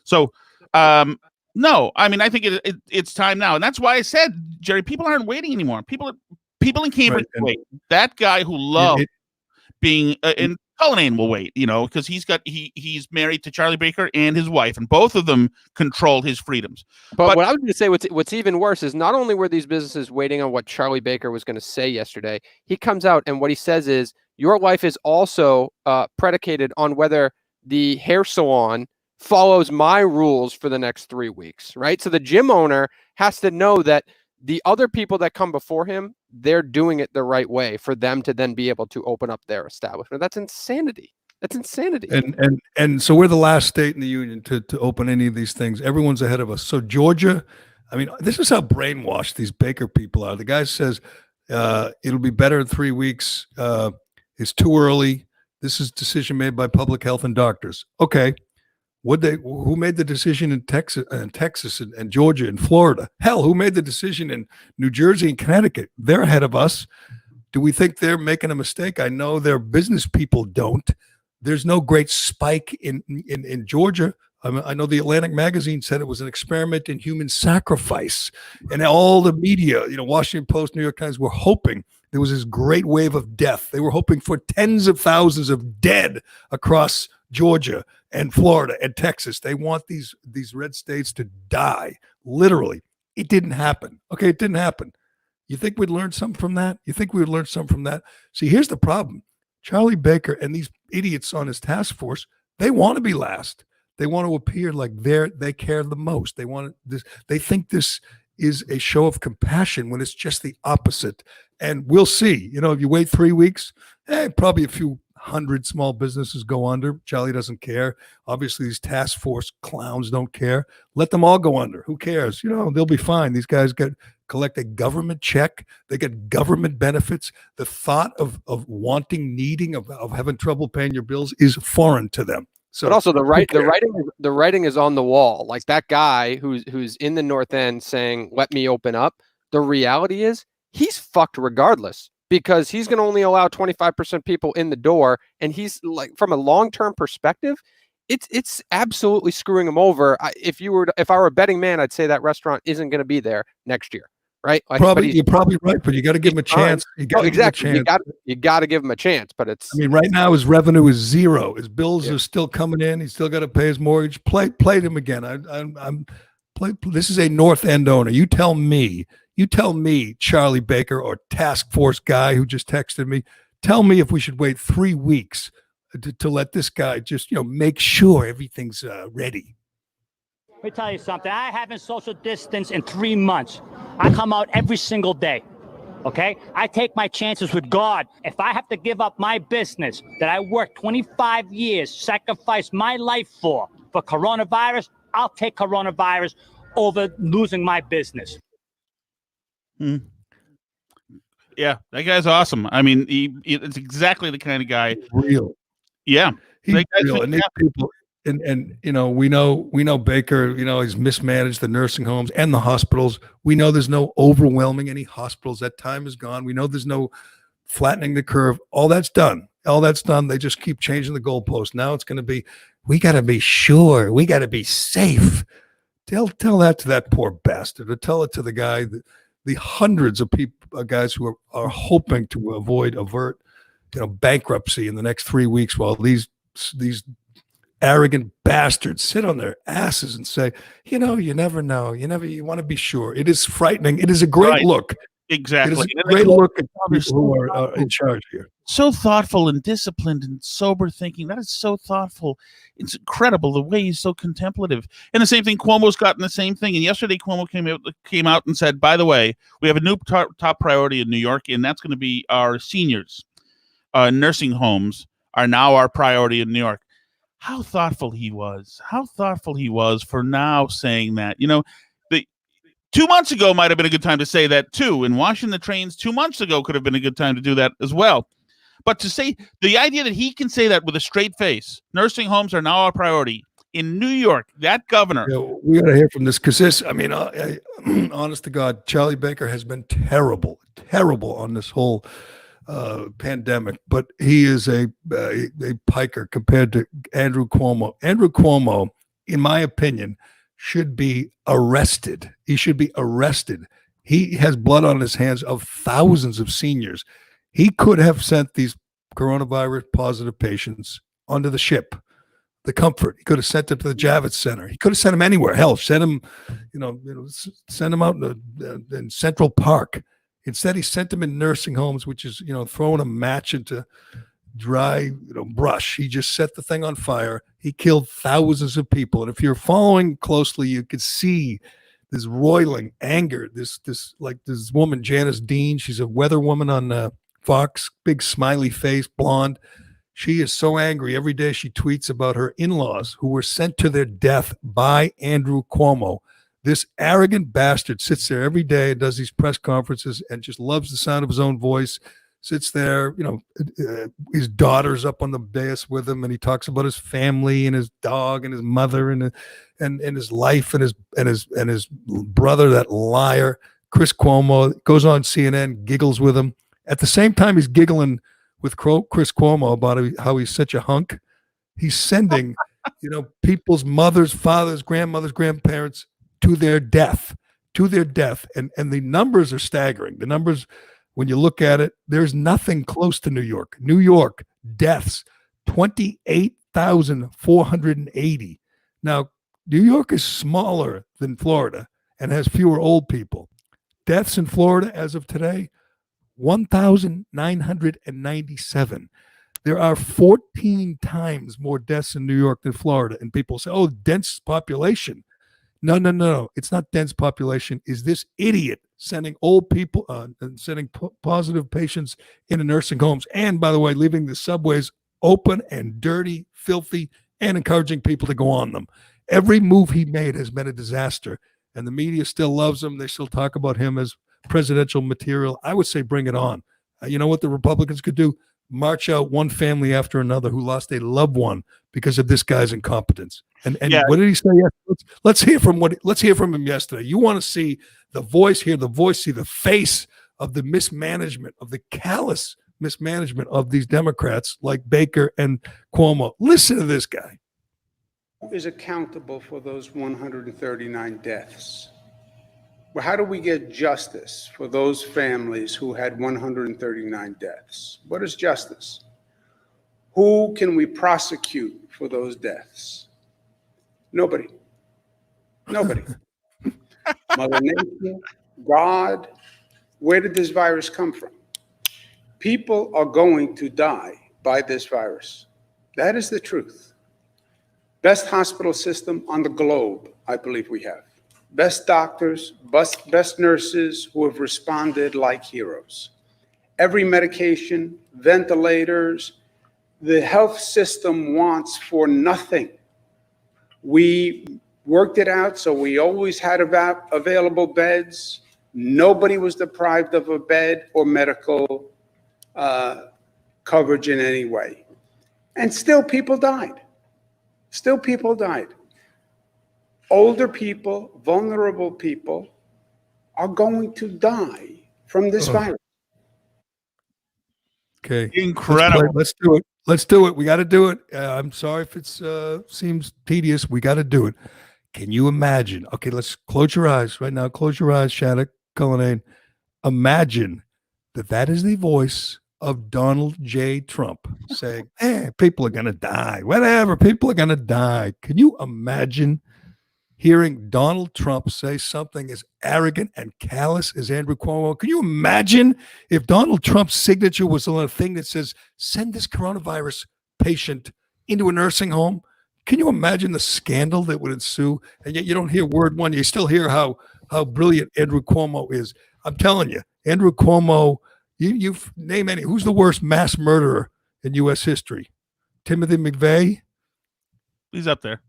[SPEAKER 2] So, no, I mean, I think it's time now, and that's why I said, Gerry, people aren't waiting anymore. People in Cambridge wait. That guy who loved being in Callahan will wait, because he's married to Charlie Baker and his wife, and both of them control his freedoms.
[SPEAKER 3] But what I was going to say, what's even worse is not only were these businesses waiting on what Charlie Baker was going to say yesterday, he comes out and what he says is, your life is also predicated on whether the hair salon follows my rules for the next 3 weeks, right? So the gym owner has to know that the other people that come before him, they're doing it the right way for them to then be able to open up their establishment. That's insanity. That's insanity.
[SPEAKER 1] And so we're the last state in the union to open any of these things. Everyone's ahead of us. So Georgia, I mean, this is how brainwashed these Baker people are. The guy says it'll be better in 3 weeks. It's too early. This is a decision made by public health and doctors. Okay. Who made the decision in Texas and Georgia and Florida? Hell, who made the decision in New Jersey and Connecticut? They're ahead of us. Do we think they're making a mistake? I know their business people don't. There's no great spike in Georgia. I know the Atlantic magazine said it was an experiment in human sacrifice, and all the media, Washington Post, New York Times, were hoping there was this great wave of death. They were hoping for tens of thousands of dead across Georgia and Florida and Texas. They want these red states to die, literally. It didn't happen. Okay, it didn't happen. You think we'd learn something from that? See, here's the problem. Charlie Baker and these idiots on his task force, they want to be last. They want to appear like they care the most. They think this is a show of compassion when it's just the opposite. And we'll see. If you wait 3 weeks, probably a few hundred small businesses go under. Charlie doesn't care. Obviously, these task force clowns don't care. Let them all go under. Who cares? They'll be fine. These guys collect a government check. They get government benefits. The thought of needing, of having trouble paying your bills is foreign to them. So,
[SPEAKER 3] but also the writing is on the wall. Like that guy who's in the North End saying, "Let me open up." The reality is he's fucked regardless, because he's going to only allow 25% people in the door, and he's like, from a long-term perspective, it's absolutely screwing him over. If I were a betting man, I'd say that restaurant isn't going to be there next year. Right?
[SPEAKER 1] You're probably right, but you got to give him a chance. You got
[SPEAKER 3] to give him a chance, but it's.
[SPEAKER 1] I mean, right now his revenue is zero. His bills are still coming in. He's still got to pay his mortgage. Play him again. This is a North End owner. You tell me, Charlie Baker or task force guy who just texted me. Tell me if we should wait 3 weeks to let this guy just make sure everything's ready.
[SPEAKER 5] Let me tell you something. I haven't social distanced in 3 months. I come out every single day, okay? I take my chances with God. If I have to give up my business that I worked 25 years, sacrificed my life for coronavirus, I'll take coronavirus over losing my business.
[SPEAKER 2] Yeah, that guy's awesome. I mean, it's exactly the kind of guy.
[SPEAKER 1] Real.
[SPEAKER 2] Yeah.
[SPEAKER 1] He's real. And these people... And we know Baker, he's mismanaged the nursing homes and the hospitals. We know there's no overwhelming any hospitals. That time is gone. We know there's no flattening the curve. All that's done. They just keep changing the goalpost. Now it's going to be, we got to be sure. We got to be safe. Tell that to that poor bastard, or tell it to the guy, the hundreds of people, guys who are hoping to avert, bankruptcy in the next 3 weeks while these arrogant bastards sit on their asses and say, you never know. You want to be sure. It is frightening. It is a great look.
[SPEAKER 2] Exactly.
[SPEAKER 1] It is a great look at people who are in charge here.
[SPEAKER 2] So thoughtful and disciplined and sober thinking. That is so thoughtful. It's incredible the way he's so contemplative. And the same thing, Cuomo's gotten the same thing. And yesterday Cuomo came out and said, by the way, we have a new top priority in New York, and that's going to be our seniors. Nursing homes are now our priority in New York. How thoughtful he was. For now saying that. 2 months ago might have been a good time to say that too. And washing the trains 2 months ago could have been a good time to do that as well. But to say the idea that he can say that with a straight face, nursing homes are now our priority in New York, that governor.
[SPEAKER 1] We got to hear from this because this, I mean, honest to God, Charlie Baker has been terrible on this whole pandemic, but he is a piker compared to Andrew Cuomo. Andrew Cuomo, in my opinion, should be arrested. He should be arrested. He has blood on his hands of thousands of seniors. He could have sent these coronavirus positive patients onto the ship, the Comfort. He could have sent them to the Javits Center. He could have sent them anywhere. Hell, send them, send them out in Central Park. Instead, he sent them in nursing homes, which is, throwing a match into dry, brush. He just set the thing on fire. He killed thousands of people. And if you're following closely, you could see this roiling anger. This woman, Janice Dean, she's a weather woman on Fox, big smiley face, blonde. She is so angry. Every day she tweets about her in-laws who were sent to their death by Andrew Cuomo. This arrogant bastard sits there every day and does these press conferences and just loves the sound of his own voice, sits there, his daughter's up on the dais with him, and he talks about his family and his dog and his mother and his life and his brother, that liar, Chris Cuomo, goes on CNN, giggles with him. At the same time he's giggling with Chris Cuomo about how he's such a hunk, he's sending, people's mothers, fathers, grandmothers, grandparents to their death. And the numbers are staggering. The numbers, when you look at it, there's nothing close to New York. New York deaths, 28,480. Now, New York is smaller than Florida and has fewer old people. Deaths in Florida as of today, 1,997. There are 14 times more deaths in New York than Florida. And people say, oh, dense population. No. It's not dense population. Is this idiot sending old people and sending positive patients into nursing homes? And by the way, leaving the subways open and dirty, filthy, and encouraging people to go on them. Every move he made has been a disaster. And the media still loves him. They still talk about him as presidential material. I would say bring it on. You know what the Republicans could do? March out one family after another who lost a loved one because of this guy's incompetence. And what did he say? Let's hear from him yesterday. You want to see the voice, hear the voice, see the face of the mismanagement, of the callous mismanagement of these Democrats like Baker and Cuomo. Listen to this guy.
[SPEAKER 6] Who is accountable for those 139 deaths? Well, how do we get justice for those families who had 139 deaths? What is justice? Who can we prosecute for those deaths? Nobody. Mother Nature, God, where did this virus come from? People are going to die by this virus. That is the truth. Best hospital system on the globe, I believe we have. Best doctors, best nurses who have responded like heroes. Every medication, ventilators, the health system wants for nothing. We worked it out so we always had available beds. Nobody was deprived of a bed or medical coverage in any way. And still people died. Older people, vulnerable people are going to die from this virus.
[SPEAKER 1] Okay.
[SPEAKER 2] Incredible.
[SPEAKER 1] Let's do it. We got to do it. I'm sorry if it seems tedious. We got to do it. Can you imagine? Okay, let's close your eyes right now. Close your eyes, Shea Concrete. Imagine that is the voice of Donald J. Trump saying, people are going to die. Whatever. People are going to die. Can you imagine hearing Donald Trump say something as arrogant and callous as Andrew Cuomo? Can you imagine if Donald Trump's signature was on a thing that says, send this coronavirus patient into a nursing home? Can you imagine the scandal that would ensue? And yet you don't hear word one. You still hear how brilliant Andrew Cuomo is. I'm telling you, Andrew Cuomo, you name any. Who's the worst mass murderer in U.S. history? Timothy McVeigh?
[SPEAKER 2] He's up there.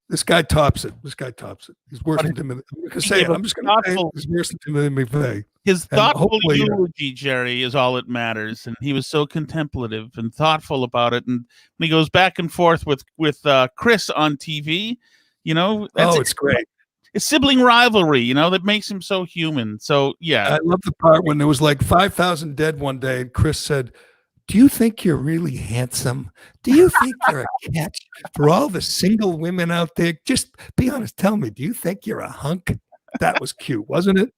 [SPEAKER 1] This guy tops it. This guy tops it. He's worse than Timothy. I'm just going to say he's worse than Timothy McVeigh.
[SPEAKER 2] His
[SPEAKER 1] And
[SPEAKER 2] thoughtful
[SPEAKER 1] hopefully,
[SPEAKER 2] eulogy, Jerry, is all that matters, and he was so contemplative and thoughtful about it. And when he goes back and forth with Chris on TV,
[SPEAKER 1] it's great.
[SPEAKER 2] It's sibling rivalry, that makes him so human. So yeah,
[SPEAKER 1] I love the part when there was like 5,000 dead one day, and Chris said, "Do you think you're really handsome? Do you think you're a catch for all the single women out there? Just be honest. Tell me, do you think you're a hunk?" That was cute, wasn't it?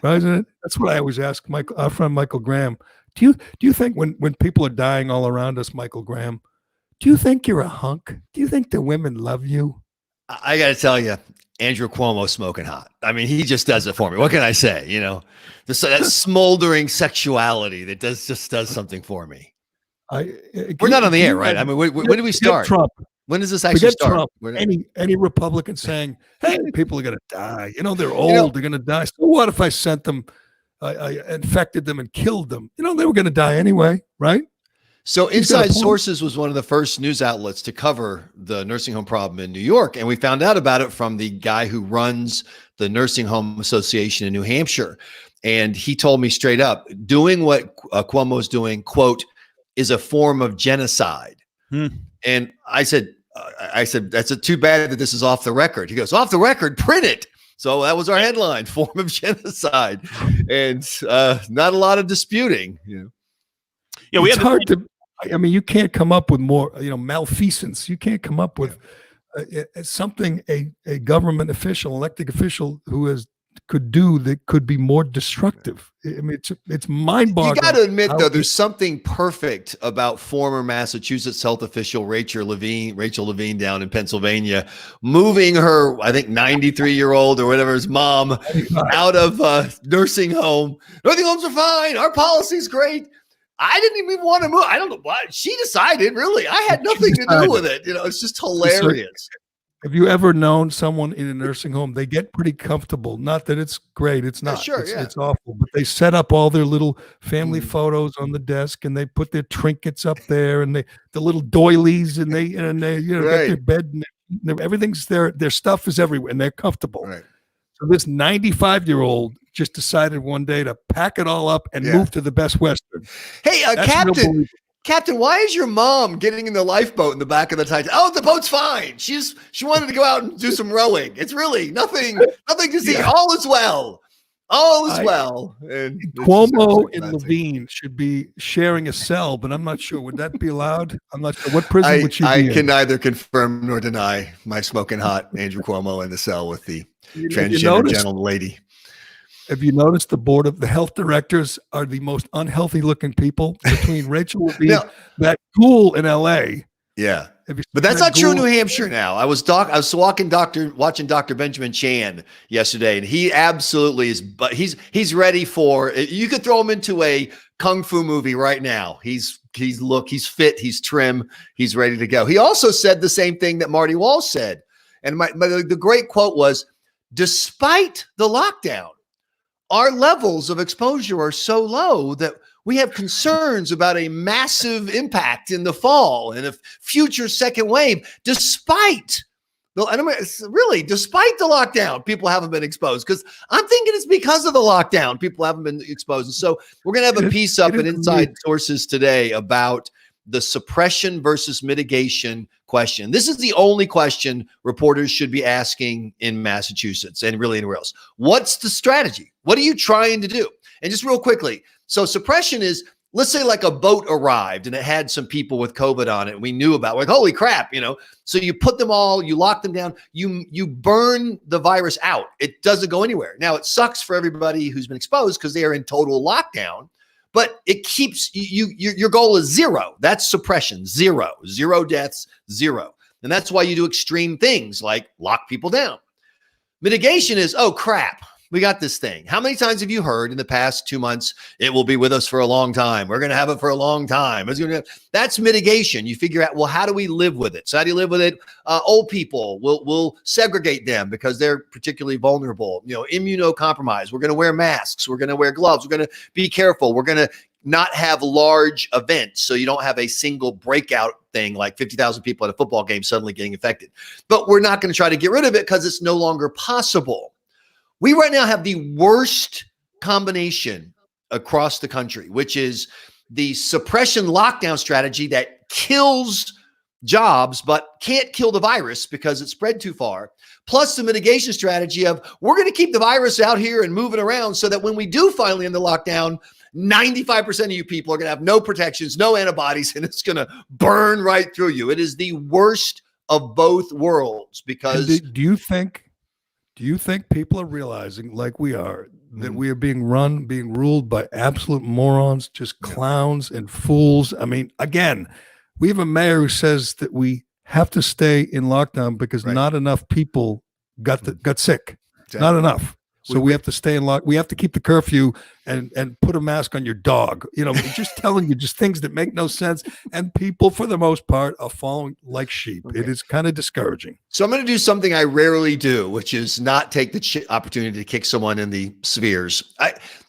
[SPEAKER 1] Wasn't it? That's what I always ask our friend Michael Graham. Do you think when people are dying all around us, Michael Graham, do you think you're a hunk? Do you think the women love you?
[SPEAKER 7] I got to tell you, Andrew Cuomo smoking hot. I mean, he just does it for me. What can I say? That smoldering sexuality that just does something for me. We're not on the air, right? I mean, when do we start?
[SPEAKER 1] Trump.
[SPEAKER 7] When does this actually start?
[SPEAKER 1] Trump. Any Republican saying, "Hey, people are going to die. They're old. They're going to die. So what if I sent them, I infected them and killed them? They were going to die anyway, right?"
[SPEAKER 7] So Inside Sources was one of the first news outlets to cover the nursing home problem in New York. And we found out about it from the guy who runs the Nursing Home Association in New Hampshire. And he told me straight up, doing what Cuomo's doing, quote, is a form of genocide. And I said, that's too bad that this is off the record. He goes, off the record, print it. So that was our headline, form of genocide. And not a lot of disputing.
[SPEAKER 2] Yeah,
[SPEAKER 1] it's hard to. I mean, you can't come up with more, malfeasance. You can't come up with something a government official, elected official who could do that could be more destructive. I mean, it's mind-boggling.
[SPEAKER 7] You got to admit, though, there's something perfect about former Massachusetts health official Rachel Levine down in Pennsylvania, moving her, I think, 93-year-old or whatever's mom out of nursing home. Nursing homes are fine. Our policy's great. I didn't even want to move. I don't know why. She decided, really. I had nothing to do with it. It's just hilarious.
[SPEAKER 1] Have you ever known someone in a nursing home? They get pretty comfortable. Not that it's great. It's not. It's awful. But they set up all their little family photos on the desk, and they put their trinkets up there, and the little doilies, and they get their bed, and everything's there. Their stuff is everywhere, and they're comfortable.
[SPEAKER 7] Right.
[SPEAKER 1] So this 95-year-old just decided one day to pack it all up and move to the Best Western.
[SPEAKER 7] Hey, Captain, why is your mom getting in the lifeboat in the back of the Titanic? Oh, the boat's fine. She wanted to go out and do some rowing. It's really nothing to see. All is well. All is well. And
[SPEAKER 1] Cuomo and Levine should be sharing a cell, but I'm not sure. Would that be allowed? I'm not sure. What prison would she be in?
[SPEAKER 7] I can neither confirm nor deny my smoking hot Andrew Cuomo in the cell with the transgender gentle lady.
[SPEAKER 1] Have you noticed the board of the health directors are the most unhealthy looking people between Rachel Levine, that ghoul in LA?
[SPEAKER 7] Yeah. But that's not true in New Hampshire now. I was watching Dr. Benjamin Chan yesterday, and he absolutely is, but he's ready for, you could throw him into a kung fu movie right now. He's fit, he's trim, he's ready to go. He also said the same thing that Marty Walsh said. And the great quote was, despite the lockdown, our levels of exposure are so low that we have concerns about a massive impact in the fall and a future second wave, despite the lockdown, people haven't been exposed. Because I'm thinking it's because of the lockdown, people haven't been exposed. And so we're going to have a piece up in Inside Sources today about the suppression versus mitigation question. This is the only question reporters should be asking in Massachusetts and really anywhere else. What's the strategy? What are you trying to do? And just real quickly, so suppression is, let's say like a boat arrived and it had some people with COVID on it. And we knew about, like, holy crap, so you put them all, you lock them down, you burn the virus out. It doesn't go anywhere. Now it sucks for everybody who's been exposed because they are in total lockdown, but it keeps your goal is zero. That's suppression, zero deaths, zero. And that's why you do extreme things like lock people down. Mitigation is, oh crap, we got this thing. How many times have you heard in the past 2 months, it will be with us for a long time. We're going to have it for a long time. That's mitigation. You figure out, well, how do we live with it? So how do you live with it? Old people, we'll segregate them because they're particularly vulnerable, immunocompromised. We're going to wear masks. We're going to wear gloves. We're going to be careful. We're going not have large events. So you don't have a single breakout thing like 50,000 people at a football game suddenly getting infected. But we're not going to try to get rid of it because it's no longer possible. We right now have the worst combination across the country, which is the suppression lockdown strategy that kills jobs but can't kill the virus because it's spread too far, plus the mitigation strategy of we're going to keep the virus out here and moving around so that when we do finally end the lockdown, 95% of you people are going to have no protections, no antibodies, and it's going to burn right through you. It is the worst of both worlds because
[SPEAKER 1] do you think people are realizing, like we are, that we are being ruled by absolute morons, just clowns and fools? I mean, again, we have a mayor who says that we have to stay in lockdown because not enough people got sick.
[SPEAKER 7] Exactly.
[SPEAKER 1] Not enough. So we have to stay in we have to keep the curfew and put a mask on your dog. You know, just telling you just things that make no sense. And people, for the most part, are following like sheep. Okay. It is kind of discouraging.
[SPEAKER 7] So I'm going to do something I rarely do, which is not take the opportunity to kick someone in the spheres.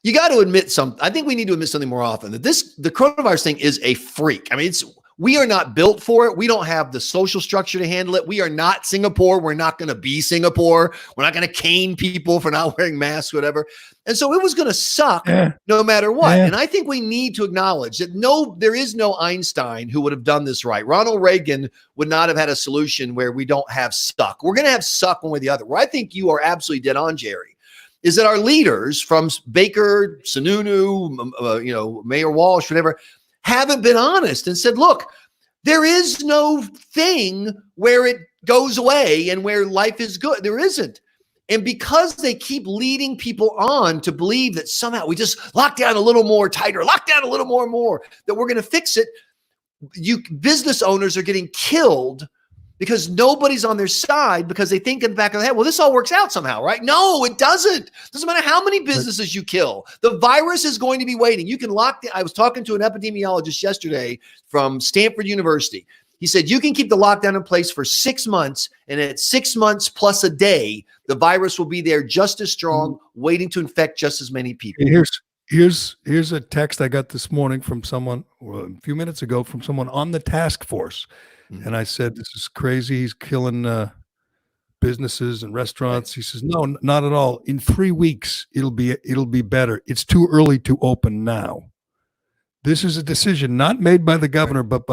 [SPEAKER 7] You got to admit something. I think we need to admit something more often that the coronavirus thing is a freak. I mean, we are not built for it. We don't have the social structure to handle it. We are not Singapore. We're not going to be Singapore. We're not going to cane people for not wearing masks, whatever. And so it was going to suck no matter what. And I think we need to acknowledge that there is no Einstein who would have done this right. Ronald Reagan would not have had a solution where we don't have suck. We're going to have suck one way or the other. Where I think you are absolutely dead on, Gerry, is that our leaders from Baker, Sununu, Mayor Walsh, whatever, haven't been honest and said, look, there is no thing where it goes away and where life is good. There isn't. And because they keep leading people on to believe that somehow we just lock down a little more tighter, lock down a little more, that we're going to fix it, business owners are getting killed because nobody's on their side because they think in the back of their head, well, this all works out somehow, right? No, it doesn't. Doesn't matter how many businesses you kill. The virus is going to be waiting. You can lock down. I was talking to an epidemiologist yesterday from Stanford University. He said, you can keep the lockdown in place for 6 months, and at 6 months plus a day, the virus will be there just as strong, waiting to infect just as many people.
[SPEAKER 1] Here's a text I got this morning from someone, a few minutes ago, from someone on the task force. And I said, this is crazy. He's killing businesses and restaurants. He says, no, not at all. In 3 weeks, it'll be better. It's too early to open now. This is a decision not made by the governor, but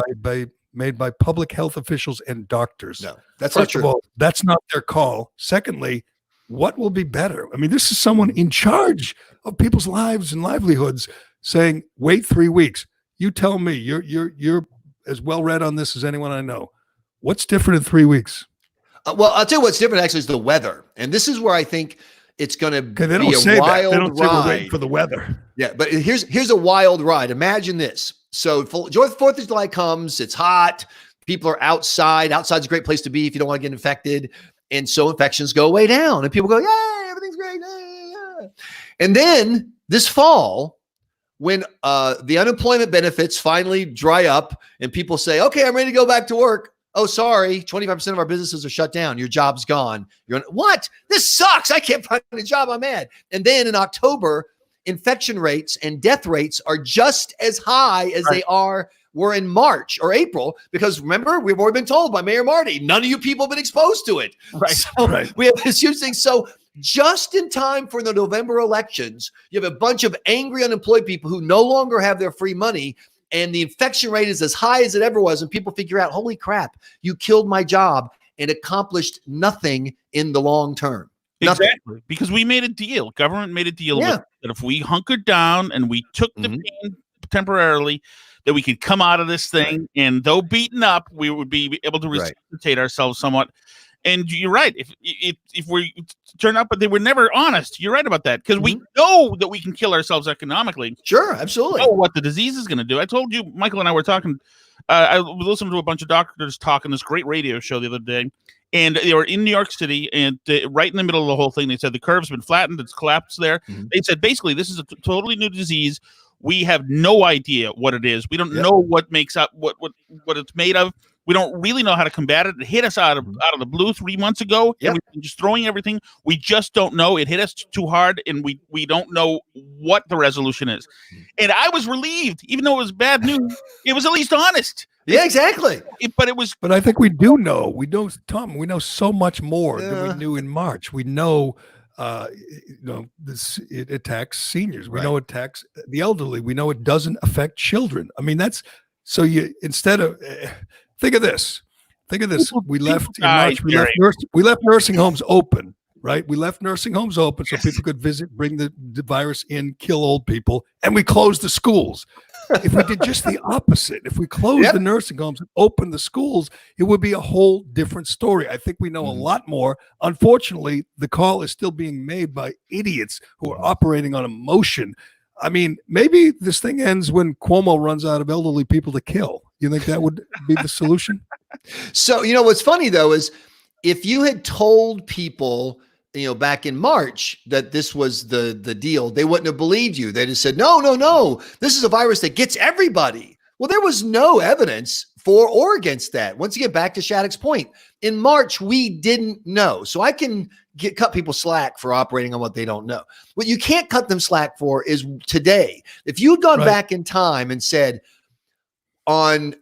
[SPEAKER 1] made by public health officials and doctors.
[SPEAKER 7] No, that's
[SPEAKER 1] First
[SPEAKER 7] not
[SPEAKER 1] of
[SPEAKER 7] true.
[SPEAKER 1] all, that's not their call. Secondly, what will be better? I mean, this is someone in charge of people's lives and livelihoods saying, wait 3 weeks. You tell me, you're as well read on this as anyone I know. What's different in 3 weeks?
[SPEAKER 7] Well, I'll tell you what's different actually is the weather. And this is where I think it's going to be a wild
[SPEAKER 1] They don't say we're waiting
[SPEAKER 7] ride.
[SPEAKER 1] for the weather.
[SPEAKER 7] Yeah, but here's a wild ride. Imagine this. So 4th of July comes, it's hot. People are outside. Outside's a great place to be if you don't want to get infected. And so infections go way down and people go, yay, everything's great. Yeah. And then this fall, when the unemployment benefits finally dry up and people say, okay, I'm ready to go back to work. Oh, sorry, 25% of our businesses are shut down. Your job's gone. You're going, what? This sucks. I can't find a job. I'm mad. And then in October, infection rates and death rates are just as high as they were in March or April, because remember, we've already been told by Mayor Marty, none of you people have been exposed to it.
[SPEAKER 1] Right.
[SPEAKER 7] So we have this huge thing. So just in time for the November elections, you have a bunch of angry unemployed people who no longer have their free money, and the infection rate is as high as it ever was. And people figure out, holy crap, you killed my job and accomplished nothing in the long term. Nothing.
[SPEAKER 2] Exactly. Because we made a deal. Government made a deal with that if we hunkered down and we took the pain temporarily, that we could come out of this thing. And though beaten up, we would be able to resuscitate ourselves somewhat. And you're right. If we turn up, but they were never honest. You're right about that, because we know that we can kill ourselves economically.
[SPEAKER 7] Sure, absolutely.
[SPEAKER 2] We know what the disease is going to do. I told you, Michael and I were talking. I listened to a bunch of doctors talk on this great radio show the other day, and they were in New York City, and right in the middle of the whole thing, they said the curve's been flattened, it's collapsed there. They said basically this is a totally new disease. We have no idea what it is. We don't know what makes up what it's made of. We don't really know how to combat it. It hit us out of the blue 3 months ago, and we've been just throwing everything. We just don't know. It hit us too hard, and we don't know what the resolution is. And I was relieved, even though it was bad news. It was at least honest.
[SPEAKER 7] Yeah, exactly.
[SPEAKER 1] But I think we do know. We know, Tom. We know so much more than we knew in March. We know, it attacks seniors. We know it attacks the elderly. We know it doesn't affect children. I mean, that's so. You instead of think of this. We left in March. We left nursing homes open. Right. We left nursing homes open so people could visit, bring the virus in, kill old people, and we closed the schools. If we did just the opposite, if we closed the nursing homes and opened the schools, it would be a whole different story. I think we know a lot more. Unfortunately, the call is still being made by idiots who are operating on emotion. I mean, maybe this thing ends when Cuomo runs out of elderly people to kill. You think that would be the solution?
[SPEAKER 7] So, what's funny, though, is if you had told people, back in March that this was the deal, they wouldn't have believed you. They'd have said, no, this is a virus that gets everybody. Well, there was no evidence for or against that. Once you get back to Shattuck's point, in March, we didn't know. So I can cut people slack for operating on what they don't know. What you can't cut them slack for is today. If you had gone back in time and said on,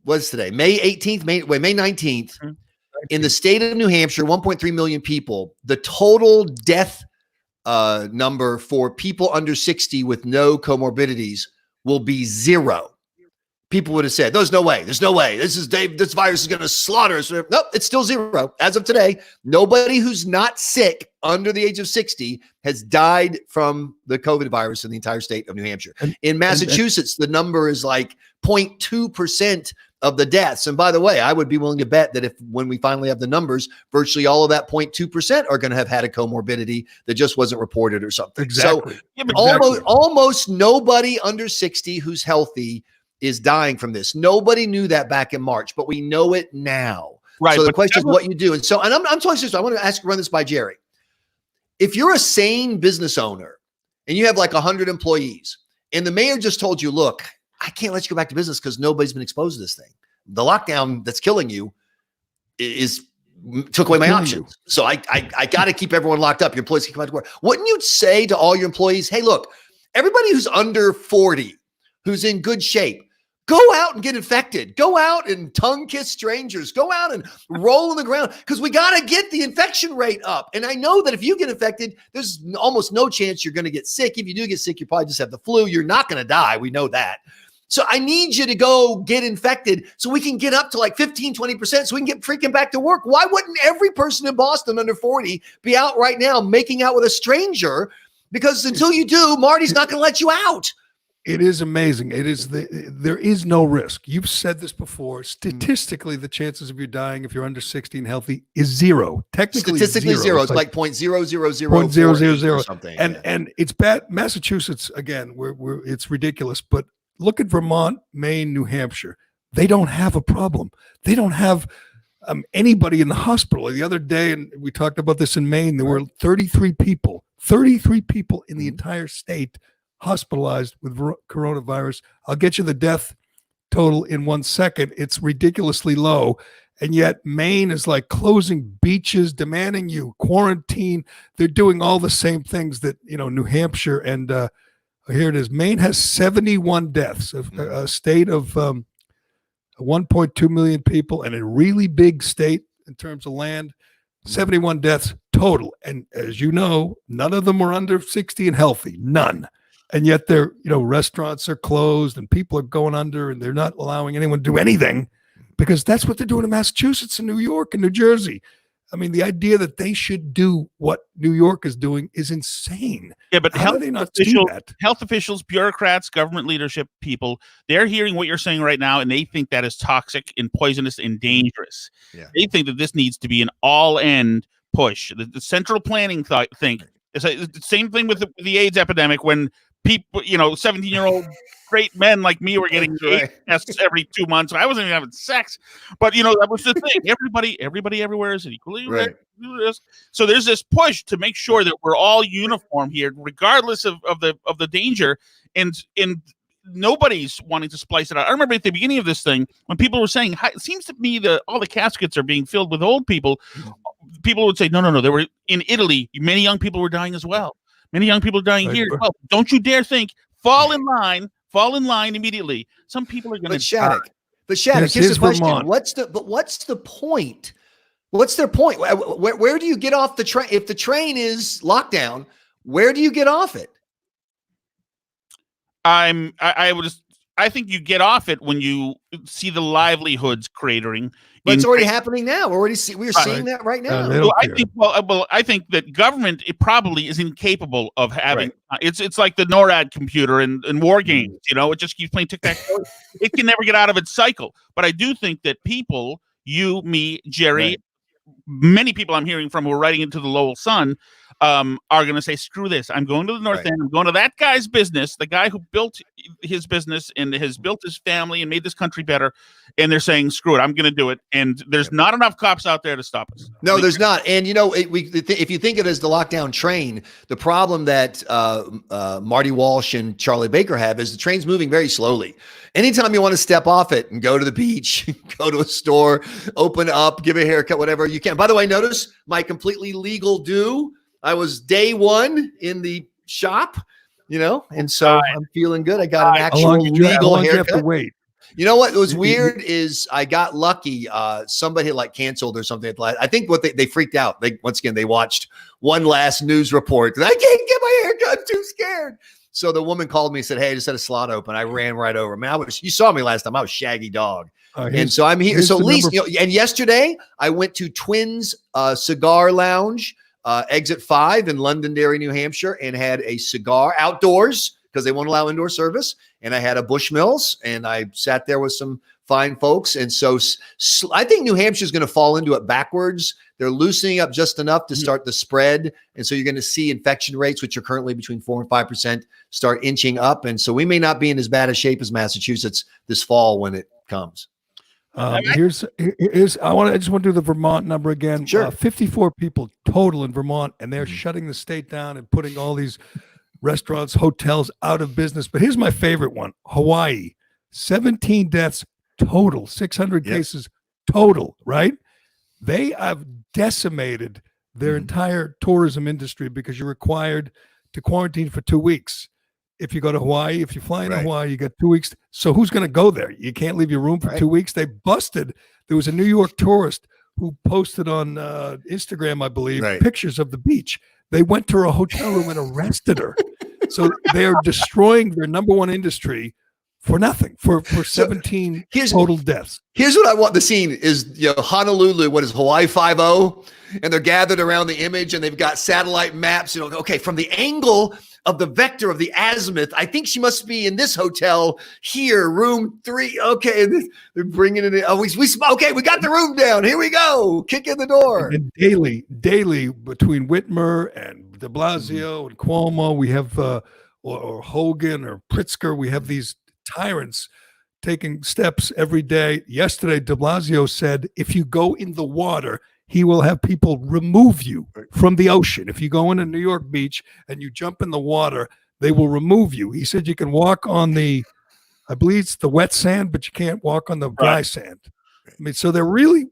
[SPEAKER 7] what's today? May 18th, May 19th, in the state of New Hampshire, 1.3 million people, the total death number for people under 60 with no comorbidities will be 0. People would have said, there's no way. This virus is going to slaughter us. Nope, it's still 0. As of today, nobody who's not sick under the age of 60 has died from the COVID virus in the entire state of New Hampshire. In Massachusetts, the number is like 0.2% of the deaths. And by the way, I would be willing to bet that when we finally have the numbers, virtually all of that 0.2% are going to have had a comorbidity that just wasn't reported or something.
[SPEAKER 1] Exactly.
[SPEAKER 7] So almost nobody under 60 who's healthy is dying from this. Nobody knew that back in March, but we know it now.
[SPEAKER 2] Right.
[SPEAKER 7] So the question is what you do. And so, and I'm telling you this, I want to run this by Gerry. If you're a sane business owner and you have like 100 employees and the mayor just told you, look, I can't let you go back to business because nobody's been exposed to this thing. The lockdown that's killing you took away my options. So I got to keep everyone locked up. Your employees can come out to work. Wouldn't you say to all your employees, hey, look, everybody who's under 40, who's in good shape, go out and get infected. Go out and tongue kiss strangers. Go out and roll on the ground because we got to get the infection rate up. And I know that if you get infected, there's almost no chance you're going to get sick. If you do get sick, you probably just have the flu. You're not going to die. We know that. So I need you to go get infected so we can get up to like 15, 20% so we can get freaking back to work. Why wouldn't every person in Boston under 40 be out right now making out with a stranger? Because until you do, Marty's not going to let you out.
[SPEAKER 1] It is amazing. There is no risk. You've said this before. Statistically, the chances of you dying if you're under 60 and healthy is 0. Technically,
[SPEAKER 7] statistically 0. It's like 0.0004 or something.
[SPEAKER 1] And it's bad. Massachusetts, again, it's ridiculous. But look at Vermont, Maine, New Hampshire. They don't have a problem. They don't have anybody in the hospital. The other day, and we talked about this in Maine, there were 33 people in the entire state hospitalized with coronavirus. I'll get you the death total in 1 second. It's ridiculously low. And yet Maine is like closing beaches, demanding you quarantine. They're doing all the same things that, New Hampshire and here it is. Maine has 71 deaths, a state of 1.2 million people and a really big state in terms of land, 71 deaths total. And as you know, none of them were under 60 and healthy, none. And yet they're, restaurants are closed and people are going under and they're not allowing anyone to do anything because that's what they're doing in Massachusetts and New York and New Jersey. I mean, the idea that they should do what New York is doing is insane.
[SPEAKER 2] Yeah, but
[SPEAKER 1] how do they not do that?
[SPEAKER 2] Health officials, bureaucrats, government leadership people, they're hearing what you're saying right now, and they think that is toxic and poisonous and dangerous. Yeah. They think that this needs to be an all-end push. The central planning thing. It's the same thing with the AIDS epidemic when people, 17-year-old straight men like me were getting tests every 2 months. I wasn't even having sex, but that was the thing. Everybody everywhere is equally right. So there's this push to make sure that we're all uniform here, regardless of the danger. And nobody's wanting to splice it out. I remember at the beginning of this thing when people were saying, it seems to me that all the caskets are being filled with old people. People would say, no. They were in Italy. Many young people were dying as well. Many young people are dying here as well. Don't you dare think, fall in line immediately. Some people are going to die.
[SPEAKER 7] But Shattuck, here's the question. What's the point? What's their point? Where do you get off the train? If the train is locked down, where do you get off it?
[SPEAKER 2] I think you get off it when you see the livelihoods cratering.
[SPEAKER 7] But it's already happening now. We're seeing that right now.
[SPEAKER 2] I think that government probably is incapable of having. It's like the NORAD computer in war games. It just keeps playing tic-tac-toe. It can never get out of its cycle. But I do think that people, you, me, Gerry, many people I'm hearing from who are writing into the Lowell Sun, are going to say, screw this. I'm going to the North End. I'm going to that guy's business, the guy who built his business and has built his family and made this country better. And they're saying, screw it, I'm going to do it. And there's not enough cops out there to stop us.
[SPEAKER 7] No, there's not. And, if you think of it as the lockdown train, the problem that Marty Walsh and Charlie Baker have is the train's moving very slowly. Anytime you want to step off it and go to the beach, go to a store, open up, give a haircut, whatever you can. By the way, notice my completely legal due. I was day one in the shop, and so I'm feeling good. I got an actual legal haircut.
[SPEAKER 1] You have to wait?
[SPEAKER 7] You know what was weird is I got lucky. Somebody had canceled or something. I think they freaked out. They watched one last news report. I can't get my haircut. I'm too scared. So the woman called me and said, hey, I just had a slot open. I ran right over. You saw me last time. I was Shaggy Dog. And so I'm here. So at least, and yesterday I went to Twins Cigar Lounge, exit 5 in Londonderry, New Hampshire, and had a cigar outdoors because they won't allow indoor service. And I had a Bushmills, and I sat there with some fine folks. And so I think New Hampshire is going to fall into it backwards. They're loosening up just enough to start the spread. And so you're going to see infection rates, which are currently between 4 and 5%, start inching up. And so we may not be in as bad a shape as Massachusetts this fall when it comes.
[SPEAKER 1] I just want to do the Vermont number again.
[SPEAKER 7] Sure.
[SPEAKER 1] 54 people total in Vermont, and they're shutting the state down and putting all these restaurants, hotels out of business. But here's my favorite one. Hawaii, 17 deaths total, 600 cases total, right? They have decimated their entire tourism industry because you're required to quarantine for 2 weeks. If you go to Hawaii, if you fly into Hawaii, you got 2 weeks. So who's going to go there? You can't leave your room for 2 weeks. They busted. There was a New York tourist who posted on Instagram, I believe, pictures of the beach. They went to her hotel room and arrested her. So they're destroying their number one industry for nothing, for 17 total deaths.
[SPEAKER 7] Here's what I want. The scene is Honolulu, what is Hawaii 5-0? And they're gathered around the image and they've got satellite maps. Okay, from the angle of the vector of the azimuth, I think she must be in this hotel here, room 3. Okay, they're bringing it in. Oh, okay, we got the room down. Here we go. Kick in the door.
[SPEAKER 1] And daily between Whitmer and de Blasio and Cuomo, we have or Hogan or Pritzker, we have these tyrants taking steps every day. Yesterday, de Blasio said, if you go in the water, he will have people remove you from the ocean. If you go into New York Beach and you jump in the water, they will remove you. He said you can walk on I believe it's the wet sand, but you can't walk on the dry sand. I mean, so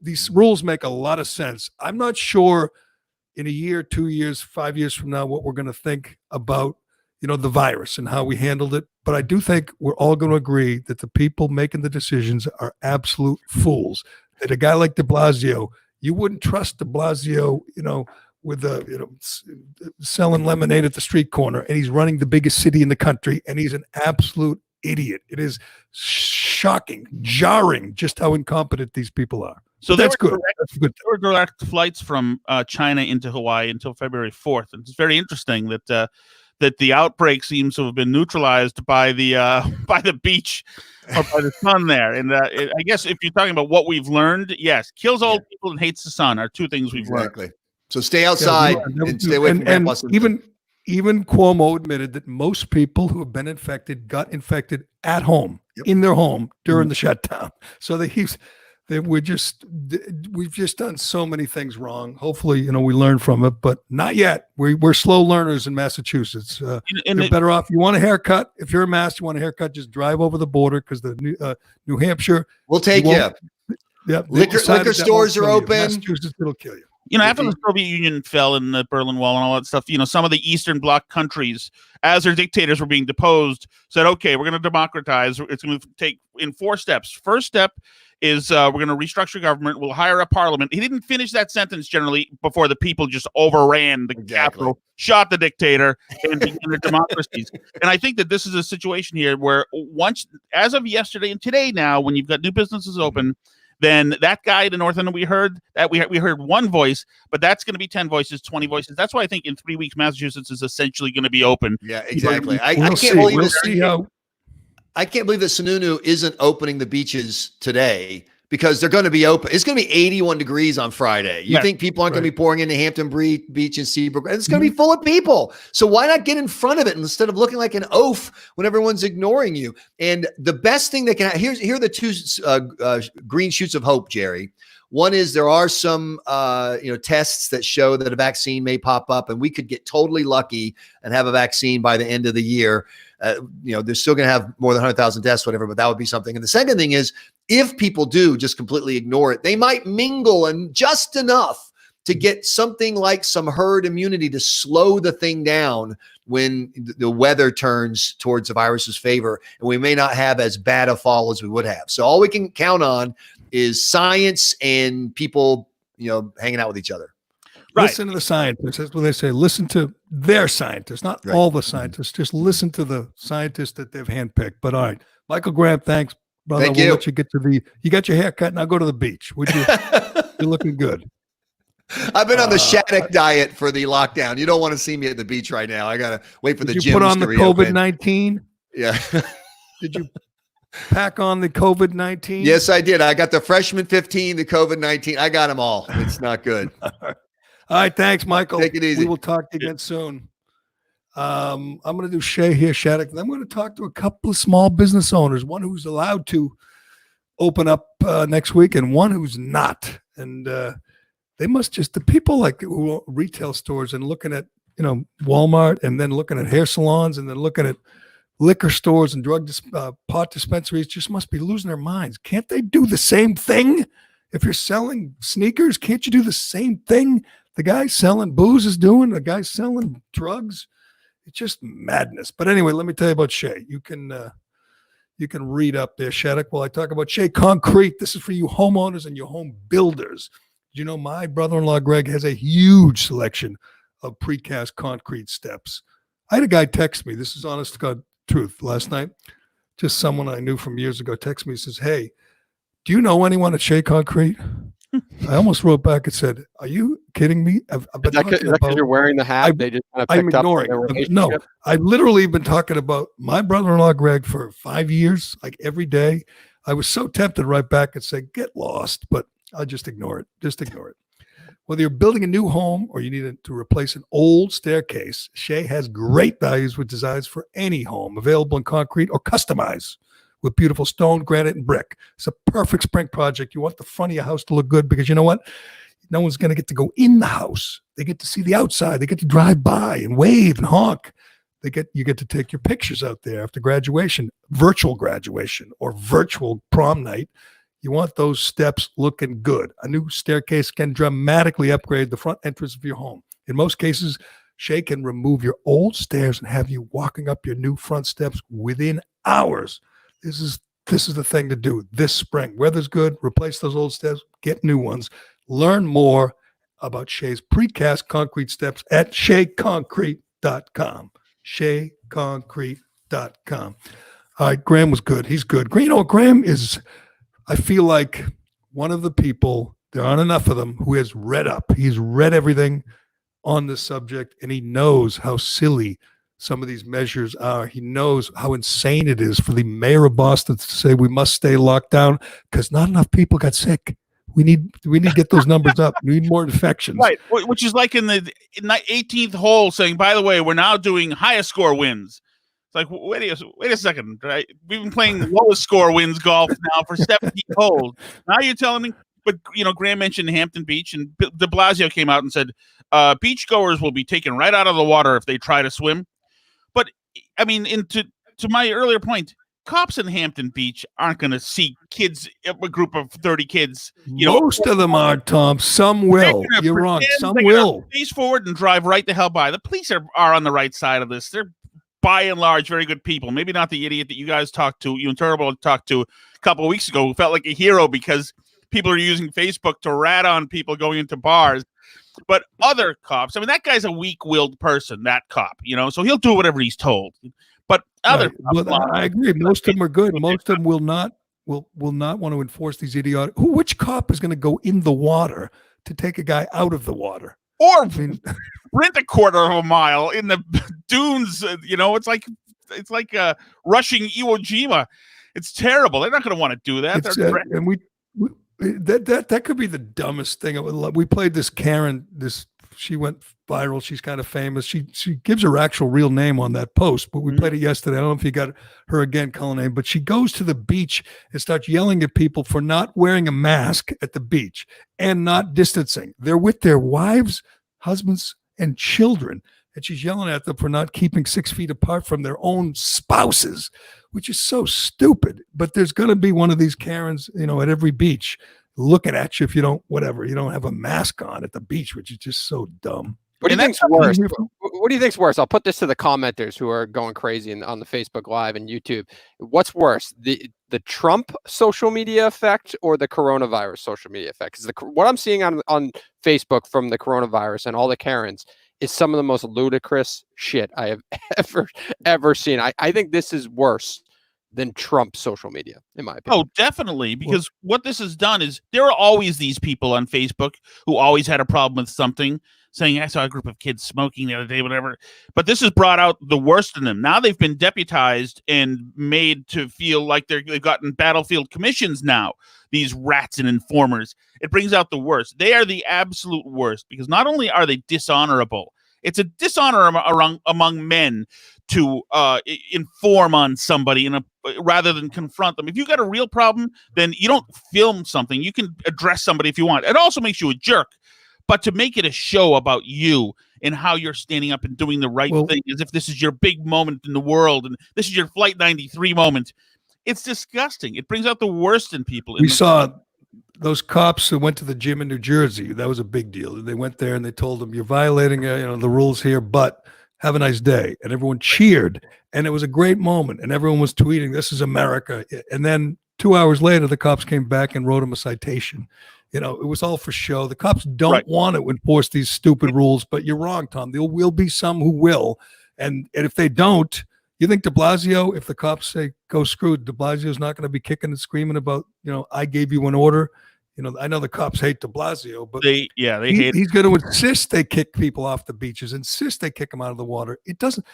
[SPEAKER 1] these rules make a lot of sense. I'm not sure in a year, 2 years, 5 years from now, what we're going to think about, the virus and how we handled it. But I do think we're all going to agree that the people making the decisions are absolute fools. That a guy like de Blasio, you wouldn't trust de Blasio, with selling lemonade at the street corner, and he's running the biggest city in the country, and he's an absolute idiot. It is shocking, jarring, just how incompetent these people are. So that's good.
[SPEAKER 2] There were direct flights from China into Hawaii until February 4th, and it's very interesting that the outbreak seems to have been neutralized by the beach or by the sun there. And I guess if you're talking about what we've learned, yes, kills old people and hates the sun are two things we've learned.
[SPEAKER 7] So stay outside and stay away from grandpa's.
[SPEAKER 1] Even Cuomo admitted that most people who have been infected got infected at home, in their home during the shutdown. So we've just done so many things wrong. Hopefully, we learn from it, but not yet. We're slow learners in Massachusetts. You're better off. You want a haircut? If you're a Mass, you want a haircut, just drive over the border, because the New Hampshire
[SPEAKER 7] will take you.
[SPEAKER 1] Yeah,
[SPEAKER 7] liquor stores are open.
[SPEAKER 1] Massachusetts, it'll kill you.
[SPEAKER 2] After the Soviet Union fell and the Berlin Wall and all that stuff, some of the Eastern Bloc countries, as their dictators were being deposed, said, okay, we're going to democratize. It's going to take in 4 steps. First step is we're going to restructure government. We'll hire a parliament. He didn't finish that sentence generally before the people just overran the capital, shot the dictator, and began their democracies. And I think that this is a situation here where once, as of yesterday and today now, when you've got new businesses open, then that guy in the North End, we heard 1 voice, but that's going to be 10 voices, 20 voices. That's why I think in 3 weeks, Massachusetts is essentially going to be open.
[SPEAKER 7] Yeah, exactly. I can't believe that Sununu isn't opening the beaches today, because they're going to be open. It's going to be 81 degrees on Friday. You think people aren't going to be pouring into Hampton Beach and Seabrook? And it's going to be full of people. So why not get in front of it instead of looking like an oaf when everyone's ignoring you? And the best thing that can here are the 2 green shoots of hope, Gerry. One is there are some tests that show that a vaccine may pop up, and we could get totally lucky and have a vaccine by the end of the year. They're still going to have more than 100,000 deaths, whatever, but that would be something. And the second thing is, if people do just completely ignore it, they might mingle and just enough to get something like some herd immunity to slow the thing down when the weather turns towards the virus's favor, and we may not have as bad a fall as we would have. So all we can count on is science and people, hanging out with each other.
[SPEAKER 1] Right. Listen to the scientists. That's what they say. Listen to their scientists, not all the scientists. Just listen to the scientists that they've handpicked. But all right, Michael Graham, thanks, brother.
[SPEAKER 7] Thank
[SPEAKER 1] we'll
[SPEAKER 7] you.
[SPEAKER 1] let you get to you got your haircut. Now go to the beach. Would you? You're looking good.
[SPEAKER 7] I've been on the Shattuck diet for the lockdown. You don't want to see me at the beach right now. I got to wait for the gyms to reopen.
[SPEAKER 1] Did you put on the COVID-19?
[SPEAKER 7] Yeah.
[SPEAKER 1] Did you pack on the COVID-19?
[SPEAKER 7] Yes, I did. I got the freshman 15, the COVID-19. I got them all. It's not good.
[SPEAKER 1] All right, thanks, Michael.
[SPEAKER 7] Take it easy.
[SPEAKER 1] We will talk again soon. I'm going to do Shea here, Shattuck. And I'm going to talk to a couple of small business owners, one who's allowed to open up next week and one who's not. And they must the people like who retail stores and looking at, Walmart, and then looking at hair salons, and then looking at liquor stores and pot dispensaries just must be losing their minds. Can't they do the same thing? If you're selling sneakers, can't you do the same thing the guy selling booze is doing, the guy selling drugs? It's just madness. But anyway, let me tell you about Shea. You can read up there, Shattuck, while I talk about Shea Concrete. This is for you homeowners and your home builders. My brother-in-law, Greg, has a huge selection of precast concrete steps. I had a guy text me. This is honest to God truth. Last night, just someone I knew from years ago text me, says, "Hey, do you know anyone at Shea Concrete?" I almost wrote back and said, "Are you kidding me?" I've been talking about,
[SPEAKER 3] you're wearing the hat. They just kind of
[SPEAKER 1] I'm
[SPEAKER 3] picked up
[SPEAKER 1] ignoring.
[SPEAKER 3] their relationship.
[SPEAKER 1] No, I've literally been talking about my brother-in-law Greg for 5 years, like every day. I was so tempted to write back and say, "Get lost," but I'll just ignore it. Just ignore it. Whether you're building a new home or you need to replace an old staircase, Shea has great values with designs for any home, available in concrete or customized with beautiful stone, granite, and brick. It's a perfect spring project. You want the front of your house to look good because you know what? No one's going to get to go in the house. They get to see the outside. They get to drive by and wave and honk. You get to take your pictures out there after graduation, virtual graduation or virtual prom night. You want those steps looking good. A new staircase can dramatically upgrade the front entrance of your home. In most cases, Shea can remove your old stairs and have you walking up your new front steps within hours. This is the thing to do this spring. Weather's good. Replace those old steps. Get new ones. Learn more about Shea's precast concrete steps at SheaConcrete.com. SheaConcrete.com. All right, Graham was good. He's good. Graham is, I feel like, one of the people, there aren't enough of them, who has read up. He's read everything on this subject, and he knows how silly some of these measures are. He knows how insane it is for the mayor of Boston to say we must stay locked down because not enough people got sick. We need to get those numbers up. We need more infections.
[SPEAKER 2] Right, which is like in the 18th hole saying, by the way, we're now doing highest score wins. It's like, wait a second, right? We've been playing lowest score wins golf now for 17 holes. Now you're telling me, but Graham mentioned Hampton Beach, and de Blasio came out and said, beachgoers will be taken right out of the water if they try to swim. But I mean, to my earlier point, cops in Hampton Beach aren't going to see kids, a group of 30 kids.
[SPEAKER 1] Most of them are, Tom. Some will. You're wrong. Some will.
[SPEAKER 2] Face forward and drive right the hell by. The police are on the right side of this. They're by and large very good people. Maybe not the idiot that you guys talked to, you and Turbo talked to a couple of weeks ago, who felt like a hero because people are using Facebook to rat on people going into bars. But other cops, I mean, that guy's a weak-willed person, that cop, so he'll do whatever he's told. But other cops,
[SPEAKER 1] I agree. Most of them are good. Most of them will not want to enforce these idiotic. Which cop is going to go in the water to take a guy out of the water?
[SPEAKER 2] Or rent a quarter of a mile in the dunes. It's like rushing Iwo Jima. It's terrible. They're not going to want to do that.
[SPEAKER 1] That could be the dumbest thing. We played this Karen. She went viral. She's kind of famous. She gives her actual real name on that post, but we played it yesterday. I don't know if you got her again, Callahan, but she goes to the beach and starts yelling at people for not wearing a mask at the beach and not distancing. They're with their wives, husbands, and children, and she's yelling at them for not keeping 6 feet apart from their own spouses, which is so stupid. But there's going to be one of these Karens, at every beach looking at you if you don't have a mask on at the beach, which is just so dumb.
[SPEAKER 3] What do you think's worse? What do you think's worse? I'll put this to the commenters who are going crazy on the Facebook Live and YouTube. What's worse, the Trump social media effect or the coronavirus social media effect? Because what I'm seeing on Facebook from the coronavirus and all the Karens is some of the most ludicrous shit I have ever seen. I think this is worse than Trump's social media, in my opinion.
[SPEAKER 2] Oh, definitely. Because what this has done is there are always these people on Facebook who always had a problem with something, saying, I saw a group of kids smoking the other day, whatever. But this has brought out the worst in them. Now they've been deputized and made to feel like they've gotten battlefield commissions now, these rats and informers. It brings out the worst. They are the absolute worst because not only are they dishonorable, it's a dishonor among men to inform on somebody rather than confront them. If you got a real problem, then you don't film something. You can address somebody if you want. It also makes you a jerk. But to make it a show about you and how you're standing up and doing the right thing as if this is your big moment in the world and this is your Flight 93 moment, it's disgusting. It brings out the worst in people.
[SPEAKER 1] We saw those cops who went to the gym in New Jersey. That was a big deal. They went there and they told them, you're violating the rules here, but have a nice day. And everyone cheered. And it was a great moment. And everyone was tweeting, this is America. And then 2 hours later, the cops came back and wrote him a citation. It was all for show. The cops don't want to enforce these stupid rules, but you're wrong, Tom. There will be some who will. And if they don't, you think de Blasio, if the cops say, go screw it, de Blasio's not going to be kicking and screaming about, I gave you an order. I know the cops hate de Blasio, but
[SPEAKER 2] they hate.
[SPEAKER 1] He's going to insist they kick people off the beaches, insist they kick them out of the water. It doesn't.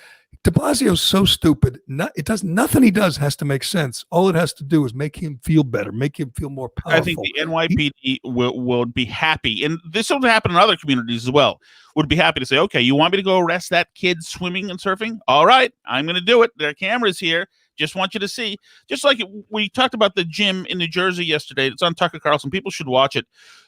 [SPEAKER 1] De Blasio's so stupid. Nothing he does has to make sense. All it has to do is make him feel better, make him feel more powerful.
[SPEAKER 2] I think the NYPD will be happy, and this will happen in other communities as well. Would be happy to say, okay, you want me to go arrest that kid swimming and surfing? All right, I'm going to do it. There are cameras here. Just want you to see. Just like we talked about the gym in New Jersey yesterday. It's on Tucker Carlson. People should watch it.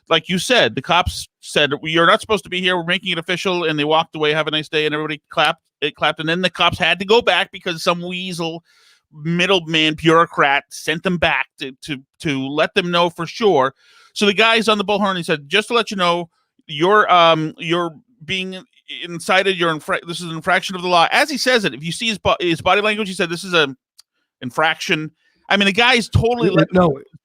[SPEAKER 2] Like you said, the cops said, you're not supposed to be here. We're making it official. And they walked away. Have a nice day. And everybody clapped. It clapped. And then the cops had to go back because some weasel middleman bureaucrat sent them back to let them know for sure. So the guy's on the bullhorn. He said, just to let you know, you're being incited. This is an infraction of the law. As he says it, if you see his body language, he said, this is a infraction. I mean, the guy's totally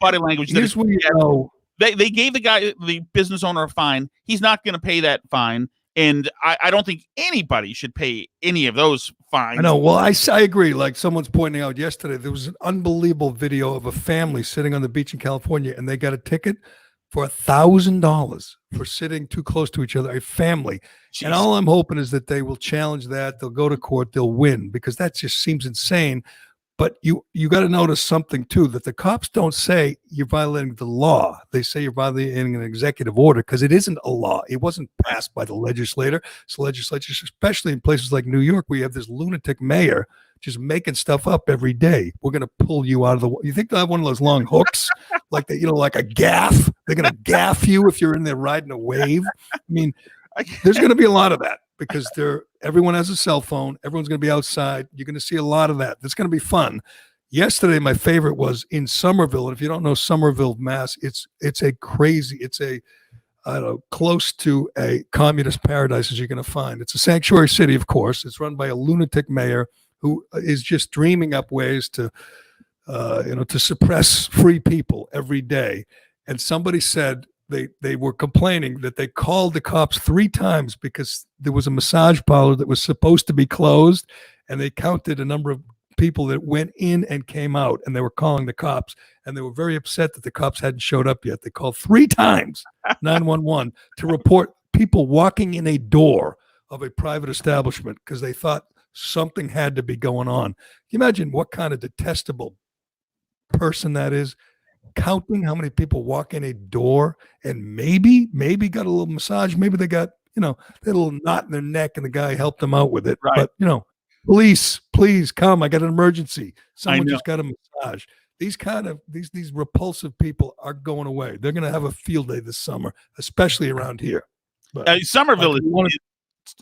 [SPEAKER 2] body language.
[SPEAKER 1] Here's what you know.
[SPEAKER 2] They gave the business owner a fine. He's not going to pay that fine. And I don't think anybody should pay any of those fines.
[SPEAKER 1] I know. Well, I agree. Like someone's pointing out yesterday, there was an unbelievable video of a family sitting on the beach in California, and they got a ticket for $1,000 for sitting too close to each other, a family. Jeez. And all I'm hoping is that they will challenge that. They'll go to court. They'll win because that just seems insane. But you got to notice something too, that the cops don't say you're violating the law. They say you're violating an executive order because it isn't a law. It wasn't passed by the legislature. So legislatures, especially in places like New York, where you have this lunatic mayor just making stuff up every day. We're going to pull you out of the. You think they'll have one of those long hooks, like that, like a gaff? They're going to gaff you if you're in there riding a wave. I mean, there's going to be a lot of that because everyone has a cell phone. Everyone's going to be outside. You're going to see a lot of that. It's going to be fun. Yesterday, my favorite was in Somerville. And if you don't know Somerville, Mass, it's I don't know, close to a communist paradise as you're going to find. It's a sanctuary city, of course. It's run by a lunatic mayor who is just dreaming up ways to suppress free people every day. And somebody said they were complaining that they called the cops 3 times because there was a massage parlor that was supposed to be closed, and they counted a number of people that went in and came out, and they were calling the cops, and they were very upset that the cops hadn't showed up yet. They called 3 times 911 to report people walking in a door of a private establishment because they thought something had to be going on. Can you imagine what kind of detestable person that is? Counting how many people walk in a door and maybe got a little massage. Maybe they got, they had a little knot in their neck and the guy helped them out with it.
[SPEAKER 2] Right.
[SPEAKER 1] But, police, please come. I got an emergency. Someone
[SPEAKER 2] know.
[SPEAKER 1] just got a massage. These kind of, these repulsive people are going away. They're going to have a field day this summer, especially around here. But
[SPEAKER 2] Somerville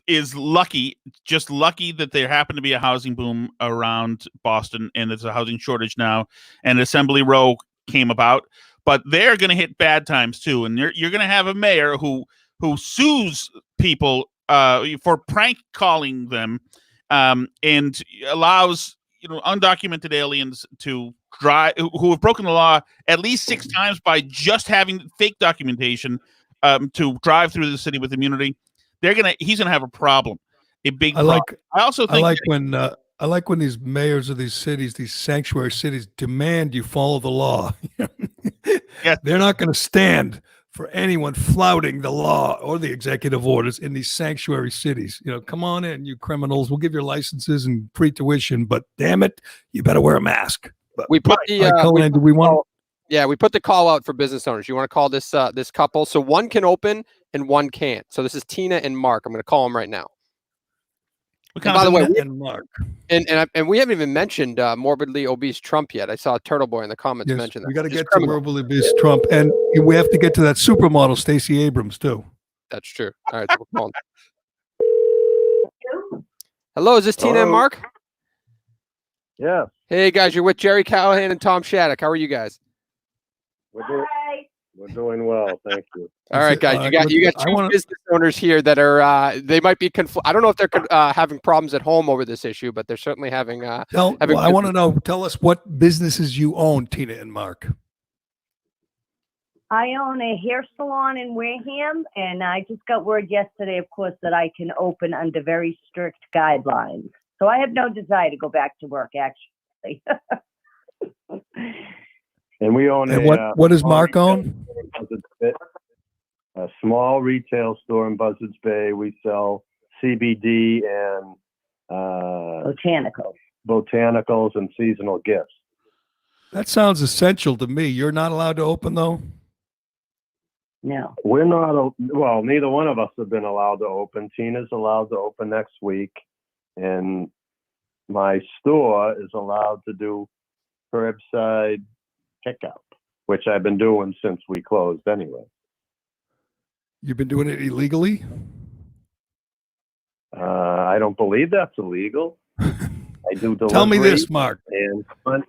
[SPEAKER 2] is lucky, just lucky that there happened to be a housing boom around Boston and there's a housing shortage now and Assembly Row came about, but they're going to hit bad times too. And you're going to have a mayor who sues people for prank calling them and allows undocumented aliens to drive who have broken the law at least 6 times by just having fake documentation to drive through the city with immunity. He's gonna have a problem, a big problem.
[SPEAKER 1] I like when these mayors of these cities, these sanctuary cities, demand you follow the law.
[SPEAKER 2] Yes.
[SPEAKER 1] They're not going to stand for anyone flouting the law or the executive orders in these sanctuary cities. Come on in, you criminals. We'll give your licenses and free tuition, but damn it, you better wear a mask. But
[SPEAKER 3] we put the we put the call out for business owners. You want to call this couple? So one can open and one can't. So this is Tina and Mark. I'm going to call them right now. By the way,
[SPEAKER 1] Mark.
[SPEAKER 3] And we haven't even mentioned morbidly obese Trump yet. I saw Turtle Boy in the comments mention that.
[SPEAKER 1] We got to get to morbidly obese Trump, and we have to get to that supermodel Stacey Abrams too.
[SPEAKER 3] That's true. All right, so we're calling. Hello, is this Tina and Mark?
[SPEAKER 8] Yeah.
[SPEAKER 3] Hey guys, you're with Gerry Callahan and Tom Shattuck. How are you guys?
[SPEAKER 8] We're doing well, thank you.
[SPEAKER 3] All right, guys. You got 2 business owners here that are they might be I don't know if they're having problems at home over this issue, but they're certainly having. I
[SPEAKER 1] want to know. Tell us what businesses you own, Tina and Mark.
[SPEAKER 9] I own a hair salon in Wareham, and I just got word yesterday, of course, that I can open under very strict guidelines. So I have no desire to go back to work, actually.
[SPEAKER 8] And we own
[SPEAKER 1] what does Mark own?
[SPEAKER 8] A small retail store in Buzzards Bay. We sell CBD and botanicals and seasonal gifts.
[SPEAKER 1] That sounds essential to me. You're not allowed to open though?
[SPEAKER 9] No.
[SPEAKER 8] We're not. Well, neither one of us have been allowed to open. Tina's allowed to open next week, and my store is allowed to do curbside pickup, which I've been doing since we closed anyway.
[SPEAKER 1] You've been doing it illegally?
[SPEAKER 8] I don't believe that's illegal. I do delivery.
[SPEAKER 1] Tell me this, Mark.
[SPEAKER 8] And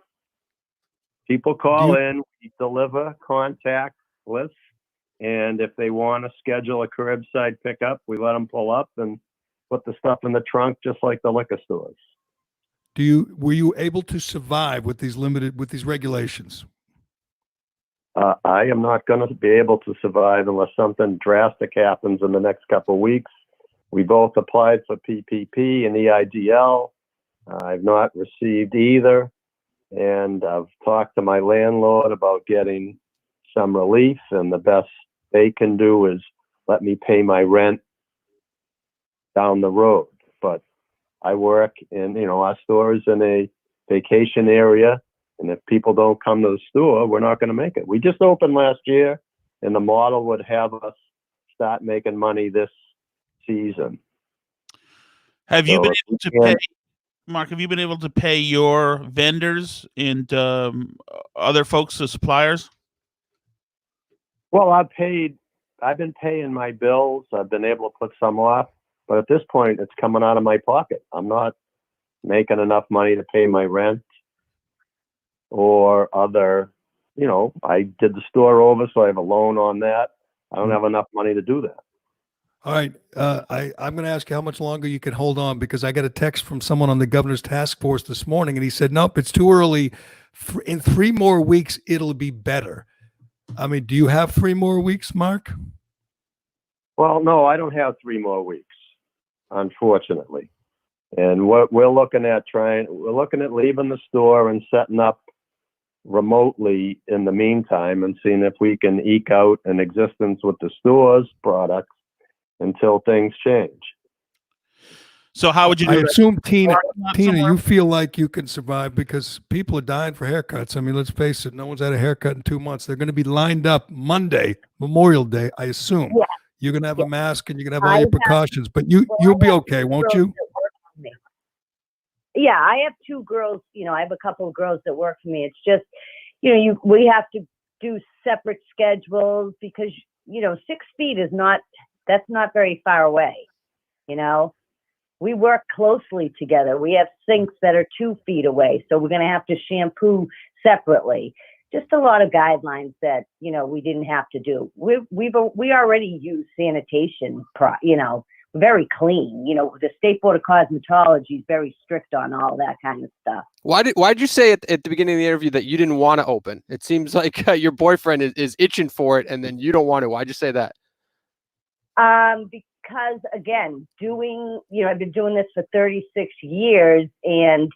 [SPEAKER 8] people call in, we deliver contactless, and if they want to schedule a curbside pickup, we let them pull up and put the stuff in the trunk just like the liquor stores.
[SPEAKER 1] Were you able to survive with these regulations?
[SPEAKER 8] I am not going to be able to survive unless something drastic happens in the next couple of weeks. We both applied for PPP and EIDL. I've not received either. And I've talked to my landlord about getting some relief, and the best they can do is let me pay my rent down the road. But I work in, our store is in a vacation area. And if people don't come to the store, we're not going to make it. We just opened last year, and the model would have us start making money this season.
[SPEAKER 2] Have you
[SPEAKER 8] So
[SPEAKER 2] been
[SPEAKER 8] if
[SPEAKER 2] able to
[SPEAKER 8] we can-
[SPEAKER 2] pay, Mark? Have you been able to pay your vendors and other folks, the suppliers?
[SPEAKER 8] Well, I've been paying my bills. I've been able to put some off, but at this point, it's coming out of my pocket. I'm not making enough money to pay my rent or other, I did the store over, so I have a loan on that. I don't have enough money to do that.
[SPEAKER 1] All right. I'm going to ask you how much longer you can hold on, because I got a text from someone on the governor's task force this morning, and he said, nope, it's too early. In 3 more weeks, it'll be better. I mean, do you have 3 more weeks, Mark?
[SPEAKER 8] Well, no, I don't have 3 more weeks, unfortunately. And what we're looking at leaving the store and setting up remotely in the meantime and seeing if we can eke out an existence with the store's products until things change.
[SPEAKER 2] So how would you do
[SPEAKER 1] I
[SPEAKER 2] that?
[SPEAKER 1] assume, Tina,
[SPEAKER 2] Somewhere-
[SPEAKER 1] you feel like you can survive because people are dying for haircuts. I mean, let's face it, no one's had a haircut in 2 months. They're going to be lined up Monday, Memorial Day, I assume.
[SPEAKER 9] Yeah.
[SPEAKER 1] You're going to have a mask and you're going to have
[SPEAKER 9] I
[SPEAKER 1] all your
[SPEAKER 9] have-
[SPEAKER 1] precautions, but
[SPEAKER 9] Well,
[SPEAKER 1] you'll
[SPEAKER 9] I
[SPEAKER 1] be
[SPEAKER 9] have
[SPEAKER 1] okay,
[SPEAKER 9] 2
[SPEAKER 1] won't
[SPEAKER 9] girls
[SPEAKER 1] you?
[SPEAKER 9] that work for me. Yeah, I have 2 girls. I have a couple of girls that work for me. It's just, we have to do separate schedules because, 6 feet that's not very far away. We work closely together. We have sinks that are 2 feet away, so we're going to have to shampoo separately. Just a lot of guidelines that we didn't have to do. We already use sanitation, very clean. The State Board of Cosmetology is very strict on all that kind of stuff.
[SPEAKER 3] Why'd you say at the beginning of the interview that you didn't want to open? It seems like your boyfriend is itching for it, and then you don't want to. Why'd you say that?
[SPEAKER 9] Because again, I've been doing this for 36 years, and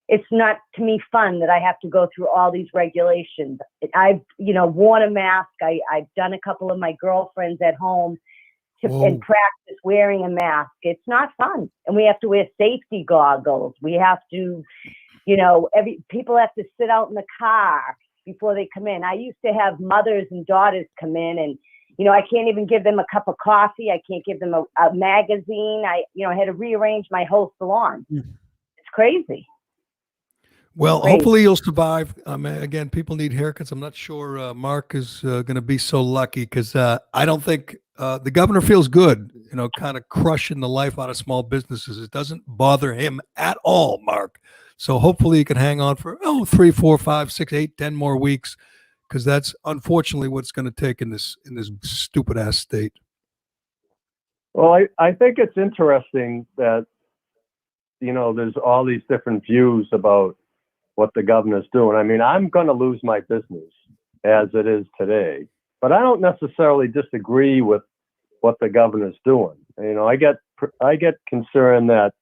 [SPEAKER 9] it's not to me fun that I have to go through all these regulations. I've worn a mask. I've done a couple of my girlfriends at home and practice wearing a mask. It's not fun, and we have to wear safety goggles. We have to, people have to sit out in the car before they come in. I used to have mothers and daughters come in, and I can't even give them a cup of coffee. I can't give them a magazine. I had to rearrange my whole salon. It's crazy.
[SPEAKER 1] Well,
[SPEAKER 9] Great.
[SPEAKER 1] hopefully you'll survive. Again, people need haircuts. I'm not sure Mark is going to be so lucky because I don't think the governor feels good, kind of crushing the life out of small businesses. It doesn't bother him at all, Mark. So hopefully you can hang on for 3, 4, 5, 6, 8, 10 more weeks, because that's unfortunately what it's going to take in this stupid ass state.
[SPEAKER 8] Well, I think it's interesting that, there's all these different views about what the governor's doing. I mean, I'm going to lose my business as it is today, but I don't necessarily disagree with what the governor's doing. I get concerned that,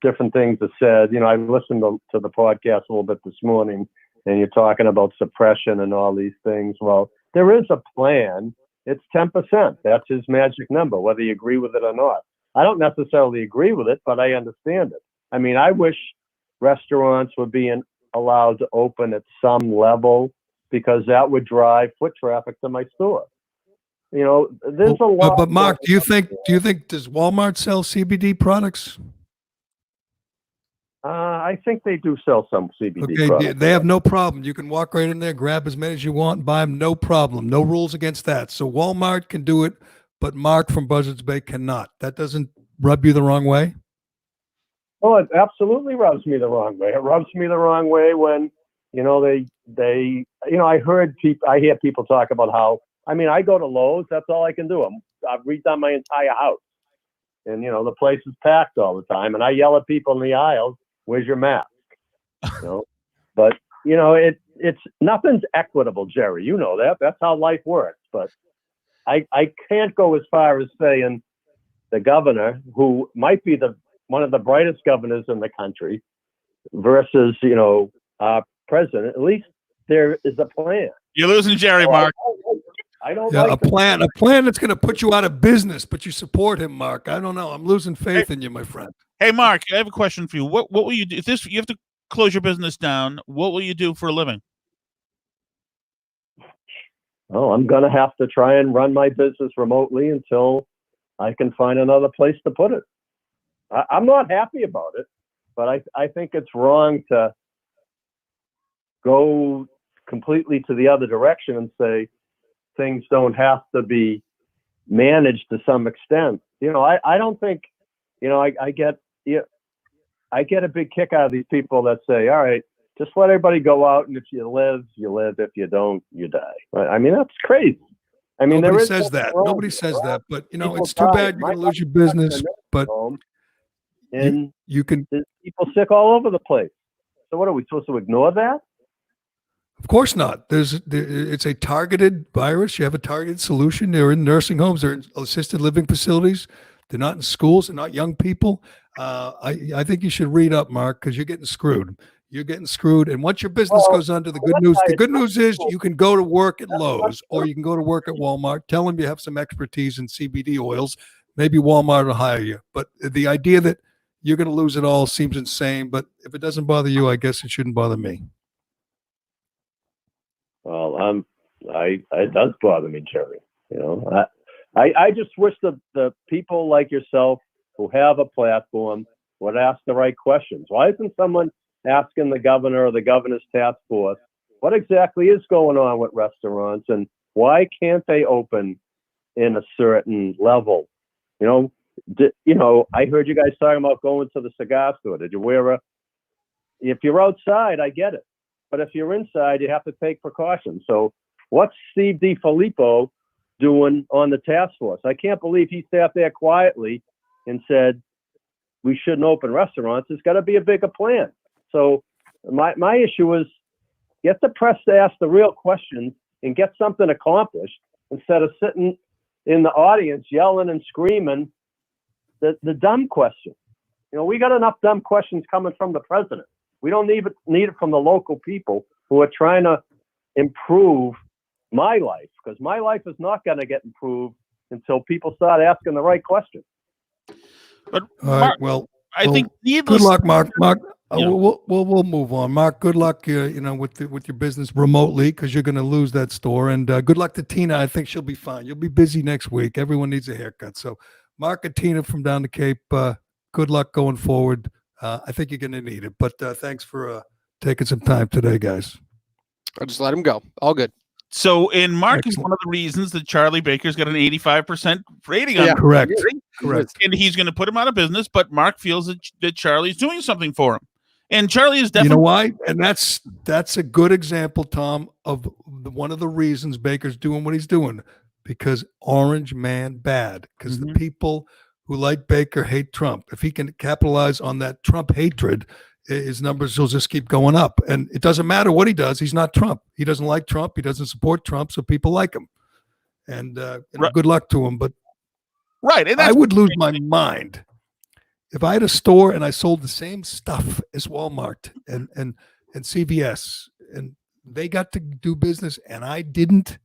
[SPEAKER 8] different things are said. I listened to the podcast a little bit this morning, and you're talking about suppression and all these things. Well, there is a plan. It's 10%. That's his magic number, whether you agree with it or not. I don't necessarily agree with it, but I understand it. I mean, I wish restaurants were being allowed to open at some level, because that would drive foot traffic to my store. There's a lot.
[SPEAKER 1] But Mark, do you think does Walmart sell CBD products?
[SPEAKER 8] I think they do sell some CBD
[SPEAKER 1] Okay,
[SPEAKER 8] products.
[SPEAKER 1] they have no problem. You can walk right in there, grab as many as you want, and buy them, no problem. No rules against that. So Walmart can do it, but Mark from Buzzards Bay cannot. That doesn't rub you the wrong way?
[SPEAKER 8] Oh, it absolutely rubs me the wrong way. It rubs me the wrong way when, they I hear people talk about how, I go to Lowe's, that's all I can do. I've redone my entire house, and, the place is packed all the time, and I yell at people in the aisles, where's your mask? But, it's nothing's equitable, Jerry. You know that. That's how life works. But I can't go as far as saying the governor, who might be one of the brightest governors in the country, versus, our president. At least there is a plan.
[SPEAKER 2] You're losing Jerry, Mark.
[SPEAKER 8] I don't
[SPEAKER 1] Yeah,
[SPEAKER 8] like
[SPEAKER 1] a plan that's going to put you out of business, but you support him, Mark. I don't know. I'm losing faith in you, my friend.
[SPEAKER 2] Hey, Mark, I have a question for you. What will you do if you have to close your business down, what will you do for a living?
[SPEAKER 8] Well, I'm going to have to try and run my business remotely until I can find another place to put it. I'm not happy about it, but I think it's wrong to go completely to the other direction and say things don't have to be managed to some extent. You know, I don't think, you know, I get a big kick out of these people that say, all right, just let everybody go out, and if you live, you live. If you don't, you die. I mean, that's crazy. I mean,
[SPEAKER 1] Nobody says that. Nobody says that. But, you know, it's too bad you're going to lose your business, but
[SPEAKER 8] and
[SPEAKER 1] you can.
[SPEAKER 8] there's people sick all over the place. So what, are we supposed to ignore that?
[SPEAKER 1] Of course not. It's a targeted virus. You have a targeted solution. They're in nursing homes. They're in assisted living facilities. They're not in schools. They're not young people. I think you should read up, Mark, because you're getting screwed. You're getting screwed. And once your business goes under, the good news is you can go to work at Lowe's or you can go to work at Walmart. Tell them you have some expertise in CBD oils. Maybe Walmart will hire you. But the idea that you're going to lose it all seems insane. But if it doesn't bother you, I guess it shouldn't bother me.
[SPEAKER 8] Well, it does bother me, Gerry. You know, I just wish the people like yourself who have a platform would ask the right questions. Why isn't someone asking the governor or the governor's task force what exactly is going on with restaurants and why can't they open in a certain level? You know, I heard you guys talking about going to the cigar store. Did you wear if you're outside, I get it. But if you're inside, you have to take precautions. So what's Steve DiFilippo doing on the task force? I can't believe he sat there quietly and said, we shouldn't open restaurants. There's got to be a bigger plan. So my issue is get the press to ask the real questions and get something accomplished instead of sitting in the audience yelling and screaming the dumb question. You know, we got enough dumb questions coming from the president. We don't need it from the local people who are trying to improve my life, because my life is not going to get improved until people start asking the right questions.
[SPEAKER 2] But
[SPEAKER 1] All right. Well,
[SPEAKER 2] I think
[SPEAKER 1] good luck, Mark.
[SPEAKER 2] Yeah.
[SPEAKER 1] We'll move on. Mark, good luck. You know, with your business remotely, because you're going to lose that store. And good luck to Tina. I think she'll be fine. You'll be busy next week. Everyone needs a haircut. So, Mark and Tina from down the Cape. Good luck going forward. I think you're going to need it. But thanks for taking some time today, guys.
[SPEAKER 3] I'll just let him go. All good.
[SPEAKER 2] So, and Mark
[SPEAKER 1] Excellent.
[SPEAKER 2] is one of the reasons that Charlie Baker's got an 85% rating on him.
[SPEAKER 1] Correct.
[SPEAKER 2] And he's going to put him out of business, but Mark feels that Charlie's doing something for him. And Charlie is definitely...
[SPEAKER 1] You know why? And that's a good example, Tom, of one of the reasons Baker's doing what he's doing. Because orange man bad. Because the people who like Baker hate Trump. If he can capitalize on that Trump hatred, his numbers will just keep going up. And it doesn't matter what he does. He's not Trump. He doesn't like Trump. He doesn't support Trump. So people like him. And good luck to him. But
[SPEAKER 2] and
[SPEAKER 1] I would lose my mind if I had a store and I sold the same stuff as Walmart and CVS, and they got to do business and I didn't.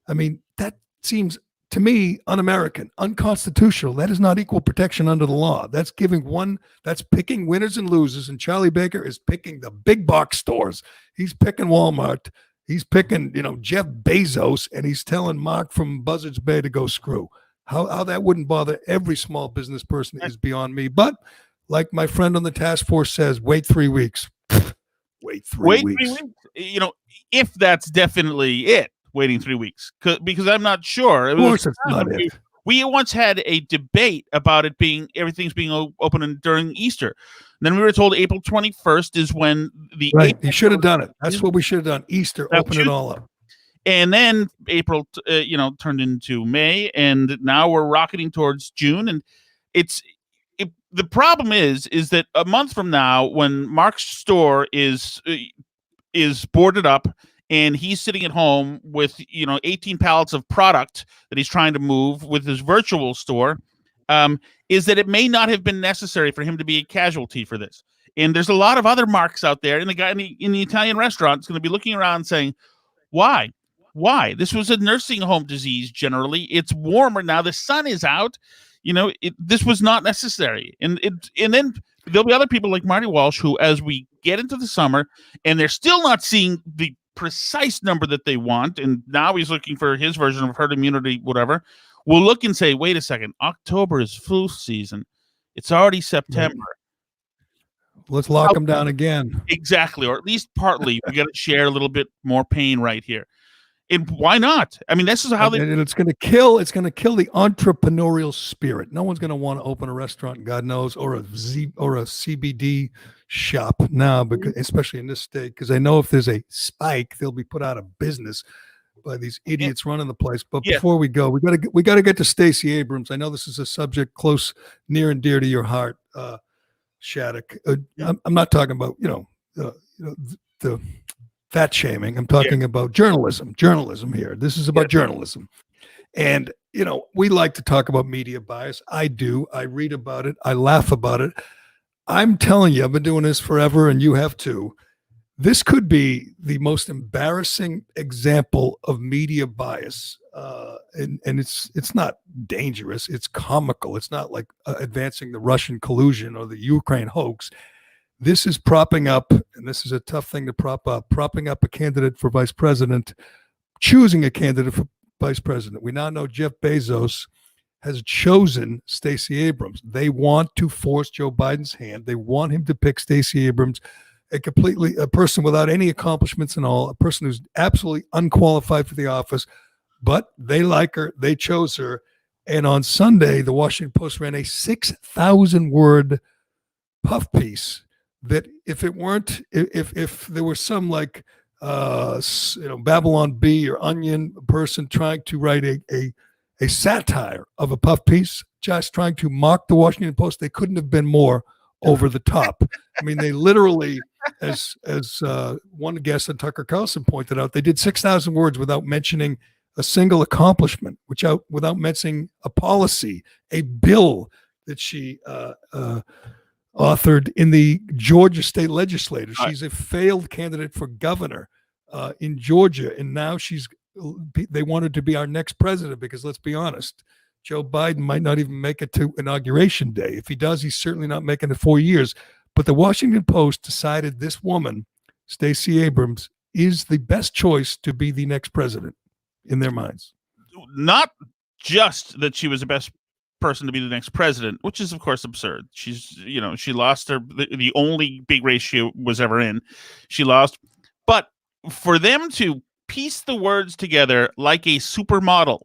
[SPEAKER 1] I mean, that seems to me un-American, unconstitutional. That is not equal protection under the law. That's that's picking winners and losers. And Charlie Baker is picking the big box stores. He's picking Walmart. He's picking, Jeff Bezos, and he's telling Mark from Buzzards Bay to go screw. How that wouldn't bother every small business person is beyond me. But like my friend on the task force says, wait 3 weeks. Wait 3 weeks.
[SPEAKER 2] If that's definitely it. Waiting 3 weeks because I'm not sure.
[SPEAKER 1] Of course, it's not it.
[SPEAKER 2] We once had a debate about everything's being open during Easter. And then we were told April 21st is when the
[SPEAKER 1] right. He should have done it. That's what we should have done. Easter, open it all up.
[SPEAKER 2] And then April, turned into May, and now we're rocketing towards June. And the problem is that a month from now, when Mark's store is boarded up. And he's sitting at home with, 18 pallets of product that he's trying to move with his virtual store, is that it may not have been necessary for him to be a casualty for this. And there's a lot of other Marks out there. And the guy in the Italian restaurant is going to be looking around saying, why? This was a nursing home disease generally. It's warmer now. The sun is out. This was not necessary. And then there'll be other people like Marty Walsh who, as we get into the summer and they're still not seeing the precise number that they want, and now he's looking for his version of herd immunity, whatever, will look and say, wait a second, October is flu season. It's already September.
[SPEAKER 1] Let's lock them down again.
[SPEAKER 2] Exactly, or at least partly. We got to share a little bit more pain right here. And why not? I mean, this is how they.
[SPEAKER 1] And it's going to kill. It's going to kill the entrepreneurial spirit. No one's going to want to open a restaurant, God knows, or a CBD shop now, because especially in this state, because they know if there's a spike, they'll be put out of business by these idiots running the place. But before we go, we got to get to Stacey Abrams. I know this is a subject close, near and dear to your heart, Shattuck. I'm not talking about the fat shaming. I'm talking about journalism here. This is about journalism. And, we like to talk about media bias. I do. I read about it. I laugh about it. I'm telling you, I've been doing this forever, and you have too. This could be the most embarrassing example of media bias. And it's not dangerous. It's comical. It's not like advancing the Russian collusion or the Ukraine hoax. This is propping up, and this is a tough thing to propping up a candidate for vice president, choosing a candidate for vice president. We now know Jeff Bezos has chosen Stacey Abrams. They want to force Joe Biden's hand. They want him to pick Stacey Abrams, a person without any accomplishments and all, a person who's absolutely unqualified for the office, but they like her. They chose her. And on Sunday, the Washington Post ran a 6,000-word puff piece that if there were some like Babylon Bee or Onion person trying to write a satire of a puff piece, just trying to mock the Washington Post, they couldn't have been more over the top. I mean, they literally, as one guest on Tucker Carlson pointed out, they did 6,000 words without mentioning a single accomplishment, without mentioning a policy, a bill that she authored in the Georgia state legislature. She's a failed candidate for governor in Georgia, and now they wanted to be our next president because, let's be honest, Joe Biden might not even make it to Inauguration Day. If he does, he's certainly not making it 4 years. But the Washington Post decided this woman, Stacey Abrams, is the best choice to be the next president in their minds.
[SPEAKER 2] Not just that she was the best person to be the next president, which is of course absurd. She's, she lost the only big race she was ever in. She lost, but for them to piece the words together like a supermodel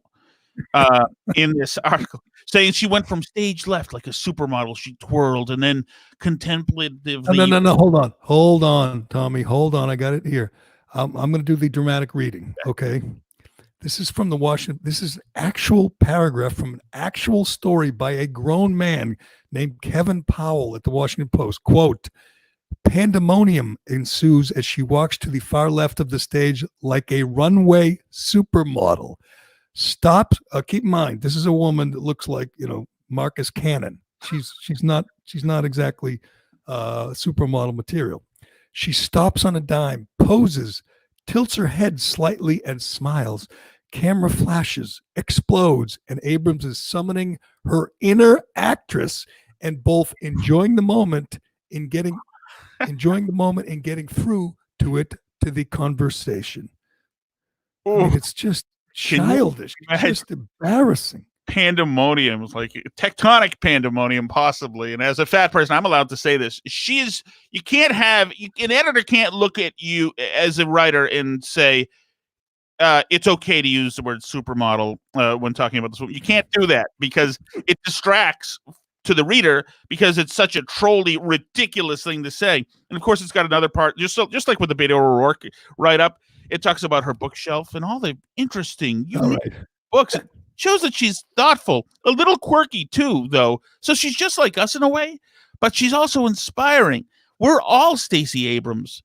[SPEAKER 2] in this article, saying she went from stage left like a supermodel, she twirled and then contemplatively.
[SPEAKER 1] No, hold on, Tommy, hold on. I got it here. I'm going to do the dramatic reading. Okay. This is from the Washington. This is an actual paragraph from an actual story by a grown man named Kevin Powell at the Washington Post. Quote, pandemonium ensues as she walks to the far left of the stage like a runway supermodel. Stops. Keep in mind, this is a woman that looks like, Marcus Cannon. She's not exactly supermodel material. She stops on a dime, poses, tilts her head slightly and smiles. Camera flashes, explodes, and Abrams is summoning her inner actress and both enjoying the moment in getting through to the conversation. I mean, it's just childish, just embarrassing.
[SPEAKER 2] Pandemonium was like tectonic pandemonium, possibly. And as a fat person, I'm allowed to say this. An editor can't look at you as a writer and say, it's okay to use the word supermodel when talking about this. You can't do that because it distracts to the reader because it's such a trolly, ridiculous thing to say. And of course, it's got another part, just like with the Beto O'Rourke write-up, it talks about her bookshelf and all the interesting, unique books. It shows that she's thoughtful, a little quirky too, though. So she's just like us in a way, but she's also inspiring. We're all Stacey Abrams.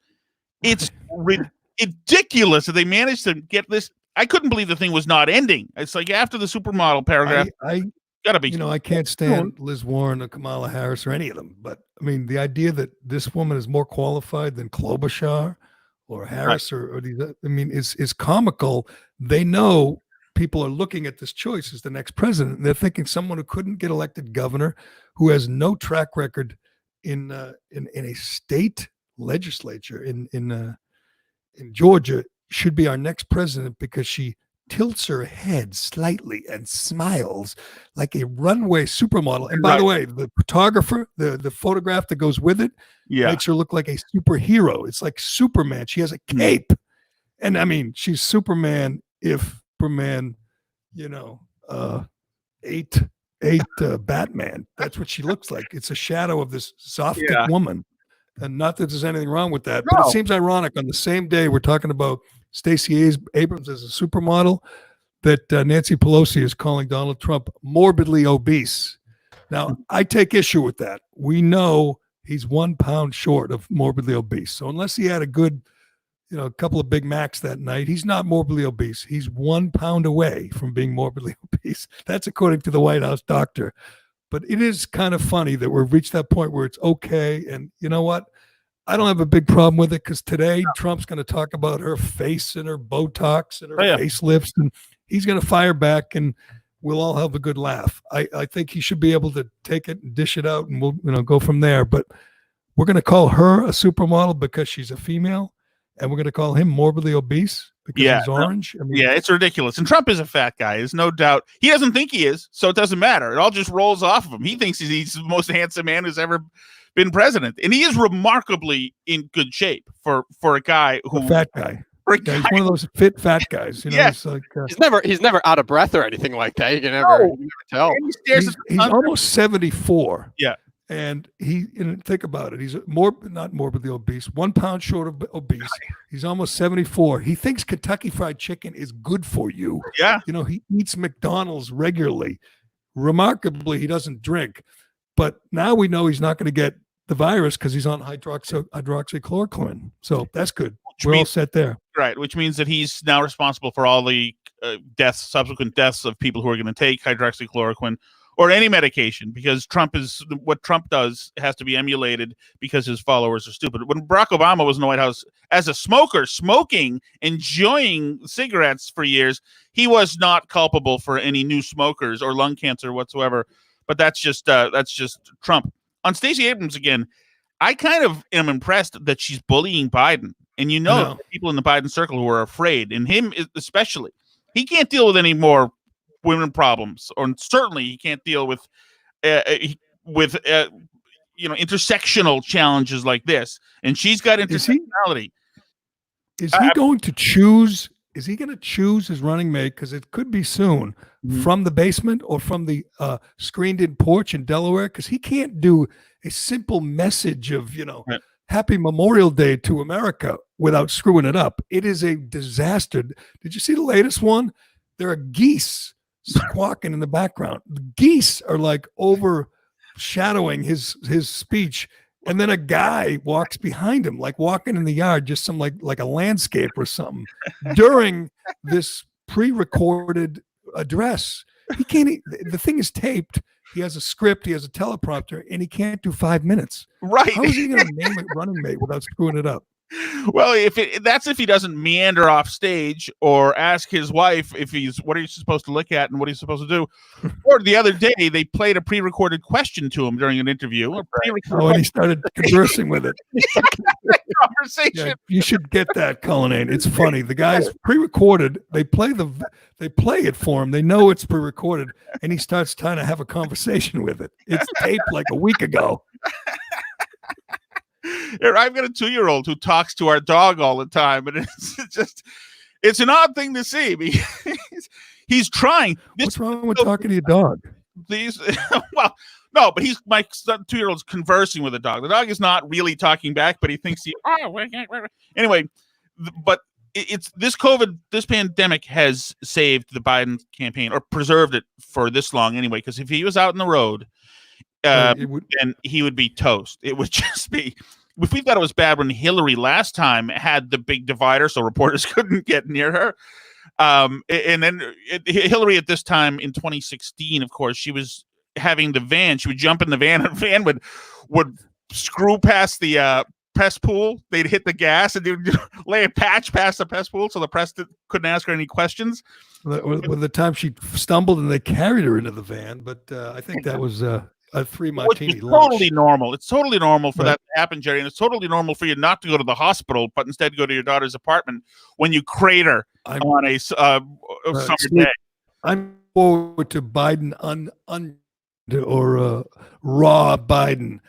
[SPEAKER 2] It's ridiculous that they managed to get this. I couldn't believe the thing was not ending. It's like after the supermodel paragraph,
[SPEAKER 1] I
[SPEAKER 2] gotta be.
[SPEAKER 1] I can't stand Liz Warren or Kamala Harris or any of them. But I mean, the idea that this woman is more qualified than Klobuchar or Harris or these, I mean, is comical. They know people are looking at this choice as the next president. And they're thinking someone who couldn't get elected governor, who has no track record in a state legislature in Georgia should be our next president because she tilts her head slightly and smiles like a runway supermodel. And by the way, the photographer, the photograph that goes with it, makes her look like a superhero. It's like Superman. She has a cape. And I mean, she's Superman if Superman, ate Batman. That's what she looks like. It's a shadow of this Zoftic woman. And not that there's anything wrong with that, but it seems ironic on the same day we're talking about Stacey Abrams as a supermodel that Nancy Pelosi is calling Donald Trump morbidly obese. Now, I take issue with that. We know he's 1 pound short of morbidly obese. So unless he had a good, a couple of Big Macs that night, he's not morbidly obese. He's 1 pound away from being morbidly obese. That's according to the White House doctor. But it is kind of funny that we've reached that point where it's okay. And you know what? I don't have a big problem with it because today Trump's going to talk about her face and her Botox and her facelifts, and he's going to fire back, and we'll all have a good laugh. I think he should be able to take it and dish it out, and we'll go from there. But we're going to call her a supermodel because she's a female, and we're going to call him morbidly obese because he's orange. I mean,
[SPEAKER 2] it's ridiculous. And Trump is a fat guy. There's no doubt. He doesn't think he is, so it doesn't matter. It all just rolls off of him. He thinks he's the most handsome man who's ever been president, and he is remarkably in good shape for a guy who
[SPEAKER 1] a fat guy. He's one of those fit fat guys. It's like,
[SPEAKER 3] he's never out of breath or anything like that. You can never tell.
[SPEAKER 2] He's
[SPEAKER 1] almost 74.
[SPEAKER 2] Yeah,
[SPEAKER 1] and think about it. He's not morbidly obese, 1 pound short of obese. He's almost 74. He thinks Kentucky Fried Chicken is good for you.
[SPEAKER 2] Yeah,
[SPEAKER 1] he eats McDonald's regularly. Remarkably, he doesn't drink. But now we know he's not going to get the virus because he's on hydroxychloroquine. So that's good. We're all set there.
[SPEAKER 2] Right, which means that he's now responsible for all the subsequent deaths of people who are going to take hydroxychloroquine or any medication, because what Trump does has to be emulated because his followers are stupid. When Barack Obama was in the White House as a smoker, smoking, enjoying cigarettes for years, he was not culpable for any new smokers or lung cancer whatsoever. But that's just Trump. On Stacey Abrams again, I kind of am impressed that she's bullying Biden. And the people in the Biden circle who are afraid, and him especially. He can't deal with any more women problems, or certainly he can't deal with intersectional challenges like this. And she's got intersectionality.
[SPEAKER 1] Is he going to choose? Is he going to choose his running mate? Because it could be soon from the basement or from the screened-in porch in Delaware. Because he can't do a simple message of Happy Memorial Day to America without screwing it up. It is a disaster. Did you see the latest one? There are geese squawking in the background. The geese are like overshadowing his speech. And then a guy walks behind him, like walking in the yard, just some like a landscape or something during this pre-recorded address. He can't. The thing is taped. He has a script. He has a teleprompter, and he can't do 5 minutes.
[SPEAKER 2] Right?
[SPEAKER 1] How is he going to name it running mate without screwing it up?
[SPEAKER 2] Well, if he doesn't meander off stage or ask his wife what are you supposed to look at and what are you supposed to do. Or the other day they played a pre-recorded question to him during an interview.
[SPEAKER 1] And he started conversing with it.
[SPEAKER 2] Conversation.
[SPEAKER 1] Yeah, you should get that, Callahan. It's funny. The guy's pre-recorded. They play it for him. They know it's pre-recorded, and he starts trying to have a conversation with it. It's taped like a week ago.
[SPEAKER 2] I've got a 2-year-old who talks to our dog all the time, and it's an odd thing to see. He's trying.
[SPEAKER 1] What's wrong with talking to your dog?
[SPEAKER 2] Well, no, but my 2-year-old's conversing with the dog. The dog is not really talking back, but he thinks anyway. But this pandemic has saved the Biden campaign, or preserved it for this long anyway. Because if he was out on the road, then he would be toast. It would just be. If we thought it was bad when Hillary last time had the big divider, so reporters couldn't get near her, and then Hillary at this time in 2016, of course, she was having the van. She would jump in the van, and the van would screw past the press pool. They'd hit the gas and they'd lay a patch past the press pool, so the press couldn't ask her any questions.
[SPEAKER 1] With the time she stumbled and they carried her into the van, but I think that was a 3
[SPEAKER 2] Which
[SPEAKER 1] martini
[SPEAKER 2] is
[SPEAKER 1] lunch.
[SPEAKER 2] totally normal. It's totally normal for
[SPEAKER 1] Right.
[SPEAKER 2] that to happen, Jerry, and it's totally normal for you not to go to the hospital, but instead go to your daughter's apartment when you crater on a summer
[SPEAKER 1] Steve,
[SPEAKER 2] day.
[SPEAKER 1] I'm forward to Biden or raw Biden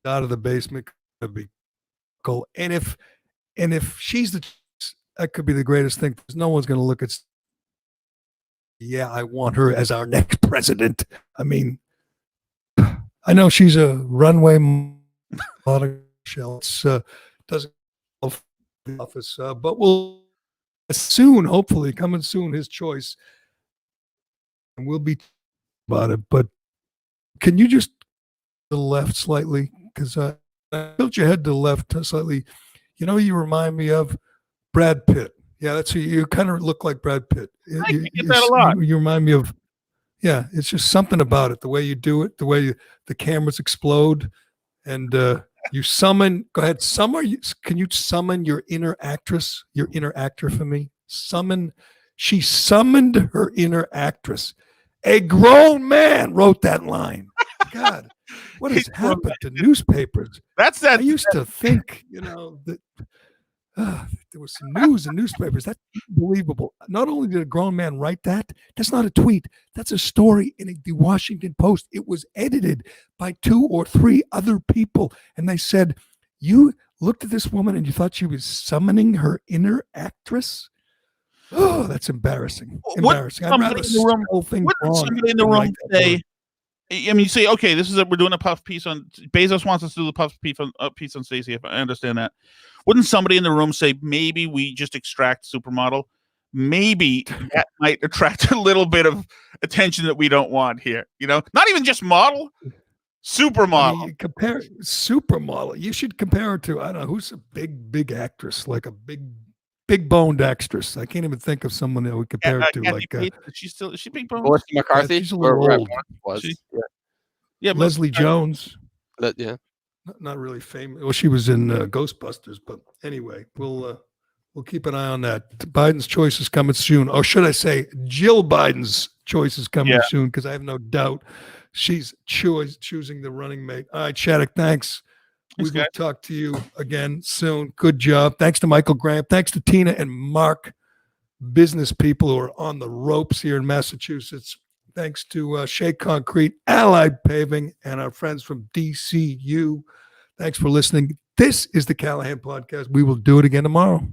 [SPEAKER 1] out of the basement. Could be cool. And if she's that could be the greatest thing. Because no one's going to look at. Yeah, I want her as our next president. I mean, I know she's a runway model. Doesn't office, but we'll soon, hopefully, coming soon, his choice, and we'll be about it. But can you just to the left slightly? Because tilt your head to the left slightly. You know, you remind me of Brad Pitt. Yeah, that's who you kind of look like. Brad Pitt.
[SPEAKER 2] I get that a lot.
[SPEAKER 1] You remind me of. Yeah, it's just something about it. The way you do it, the way the cameras explode, and you summon. Go ahead, can you summon your inner actress, your inner actor for me? She summoned her inner actress. A grown man wrote that line. God, what has happened to newspapers? I used to think, that there was some news in newspapers. That's unbelievable. Not only did a grown man write that, that's not a tweet. That's a story in the Washington Post. It was edited by 2 or 3 other people. And they said, you looked at this woman and you thought she was summoning her inner actress? Oh, that's embarrassing. Embarrassing. I'd rather
[SPEAKER 2] somebody in the room say, I mean, you say, okay, we're doing a puff piece on Bezos wants us to do the puff piece on Stacey. If I understand that, wouldn't somebody in the room say maybe we just extract supermodel? Maybe that might attract a little bit of attention that we don't want here. Not even just model, supermodel.
[SPEAKER 1] I mean, compare supermodel. You should compare her to I don't know who's a big actress, like a big boned actress. I can't even think of someone that we compare it to. Like
[SPEAKER 2] is she big boned?
[SPEAKER 3] Melissa McCarthy.
[SPEAKER 1] She's a little old.
[SPEAKER 2] Yeah,
[SPEAKER 1] Leslie Jones.
[SPEAKER 3] Yeah.
[SPEAKER 1] Not really famous. Well, she was in Ghostbusters, but anyway, we'll keep an eye on that. Biden's choice is coming soon, or should I say, Jill Biden's choice is coming soon, because I have no doubt she's choosing the running mate. All right, Shattuck, thanks. We will talk to you again soon. Good job. Thanks to Michael Graham. Thanks to Tina and Mark, business people who are on the ropes here in Massachusetts. Thanks to Shea Concrete, Allied Paving, and our friends from DCU. Thanks for listening. This is the Callahan Podcast. We will do it again tomorrow.